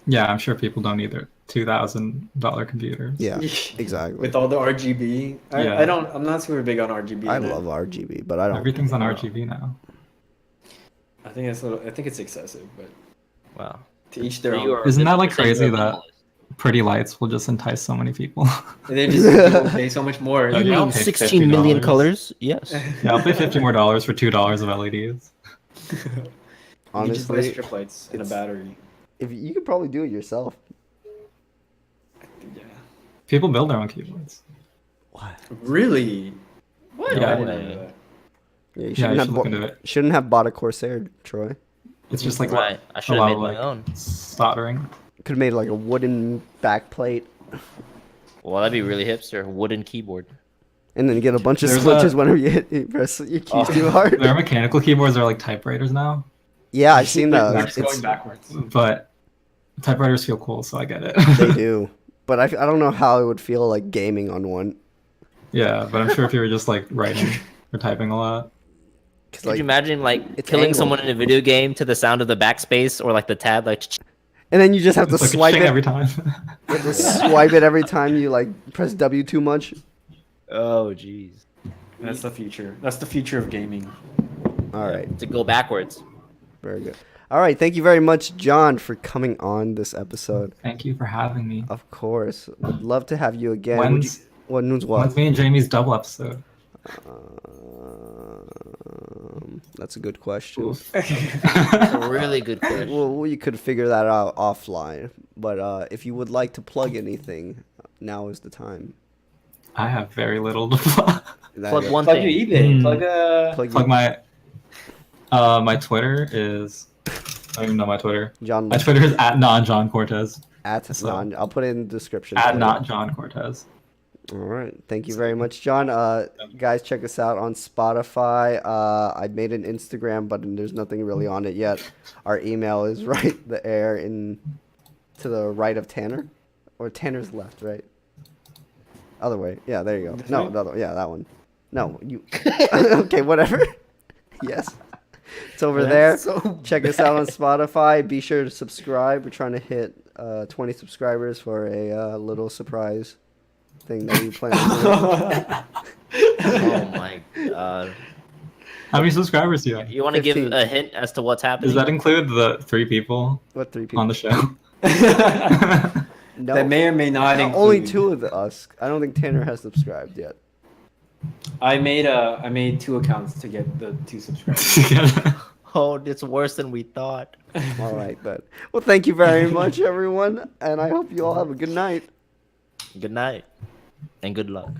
Yeah, I'm sure people don't need their $2,000 computers. Yeah, exactly. With all the RGB. Yeah. I'm not super big on RGB. I and love RGB, but I don't. Everything's on RGB now. I think it's excessive, but Wow. to each their So you own. are Isn't that, like, 50% crazy you're a that- minimalist. Pretty lights will just entice so many people. And they just people pay so much more. Yeah, You I'll mean pay 16 million $50. colors? Yes. Yeah, I'll pay $50 more for $2 of LEDs. You just buy Honestly, strip lights and a it's- battery. if you could probably do it yourself. Yeah. People build their own keyboards. Really? What? Yeah. I didn't know that. Yeah, you Yeah, shouldn't you have should look into it. shouldn't have bought a Corsair, Troy. It's just like Right. I a should have lot made of my like own. soldering. Could have made like a wooden backplate Well, that'd be really hipster. Wooden keyboard. and then get a bunch of There's switches a- whenever you press your keys Oh. too hard. Their mechanical keyboards are like typewriters now, Yeah, I've seen They're those. just going backwards. but typewriters feel cool, so I get it. They do, but I don't know how it would feel like gaming on one. Yeah, but I'm sure if you were just like writing or typing a lot, Cause Could like, you imagine like it's killing angled. someone in a video game to the sound of the backspace or like the tab? Like, and then you just have to it's like swipe a it. ching every time. You have to swipe it every time you like press W too much. oh, jeez. That's the future. That's the future of gaming. All right, To go backwards. very good. All right, thank you very much, John, for coming on this episode. Thank you for having me. Of course, would love to have you again. Would When's- you, when's what? When's me and Jamie's double episode? That's a good question. Oof. That's a really good question. Well, we could figure that out offline. But if you would like to plug anything, now is the time. I have very little to plug. Plug one Plug thing. your eBay. Hmm. Plug Plug My my Twitter is I don't even know my Twitter. John My Twitter is @NotJohnCortez. at So- non. I'll put it in the description. @NotJohnCortez. All right. Thank you very much, John. Guys, check us out on Spotify. I made an Instagram, but there's nothing really on it yet. Our email is right there to the right of Tanner, or Tanner's left, right? Other way. Yeah, there you go. This No, way? the other. Yeah, that one. No, you. Okay, whatever. Yes. It's over there. Check us out on Spotify. Be sure to subscribe. We're trying to hit 20 subscribers for a little surprise thing that we plan to Oh my god. How many subscribers do you have? You want to give 15. a hint as to what's happening? Does that include the 3 people do. What 3 people? on the show? No, That may or may not include. only 2 of us. I don't think Tanner has subscribed yet. I made 2 accounts to get the 2 subscribers. Oh, it's worse than we thought. All right, then. Well, thank you very much, everyone, and I hope you all have a good night. Good night and good luck.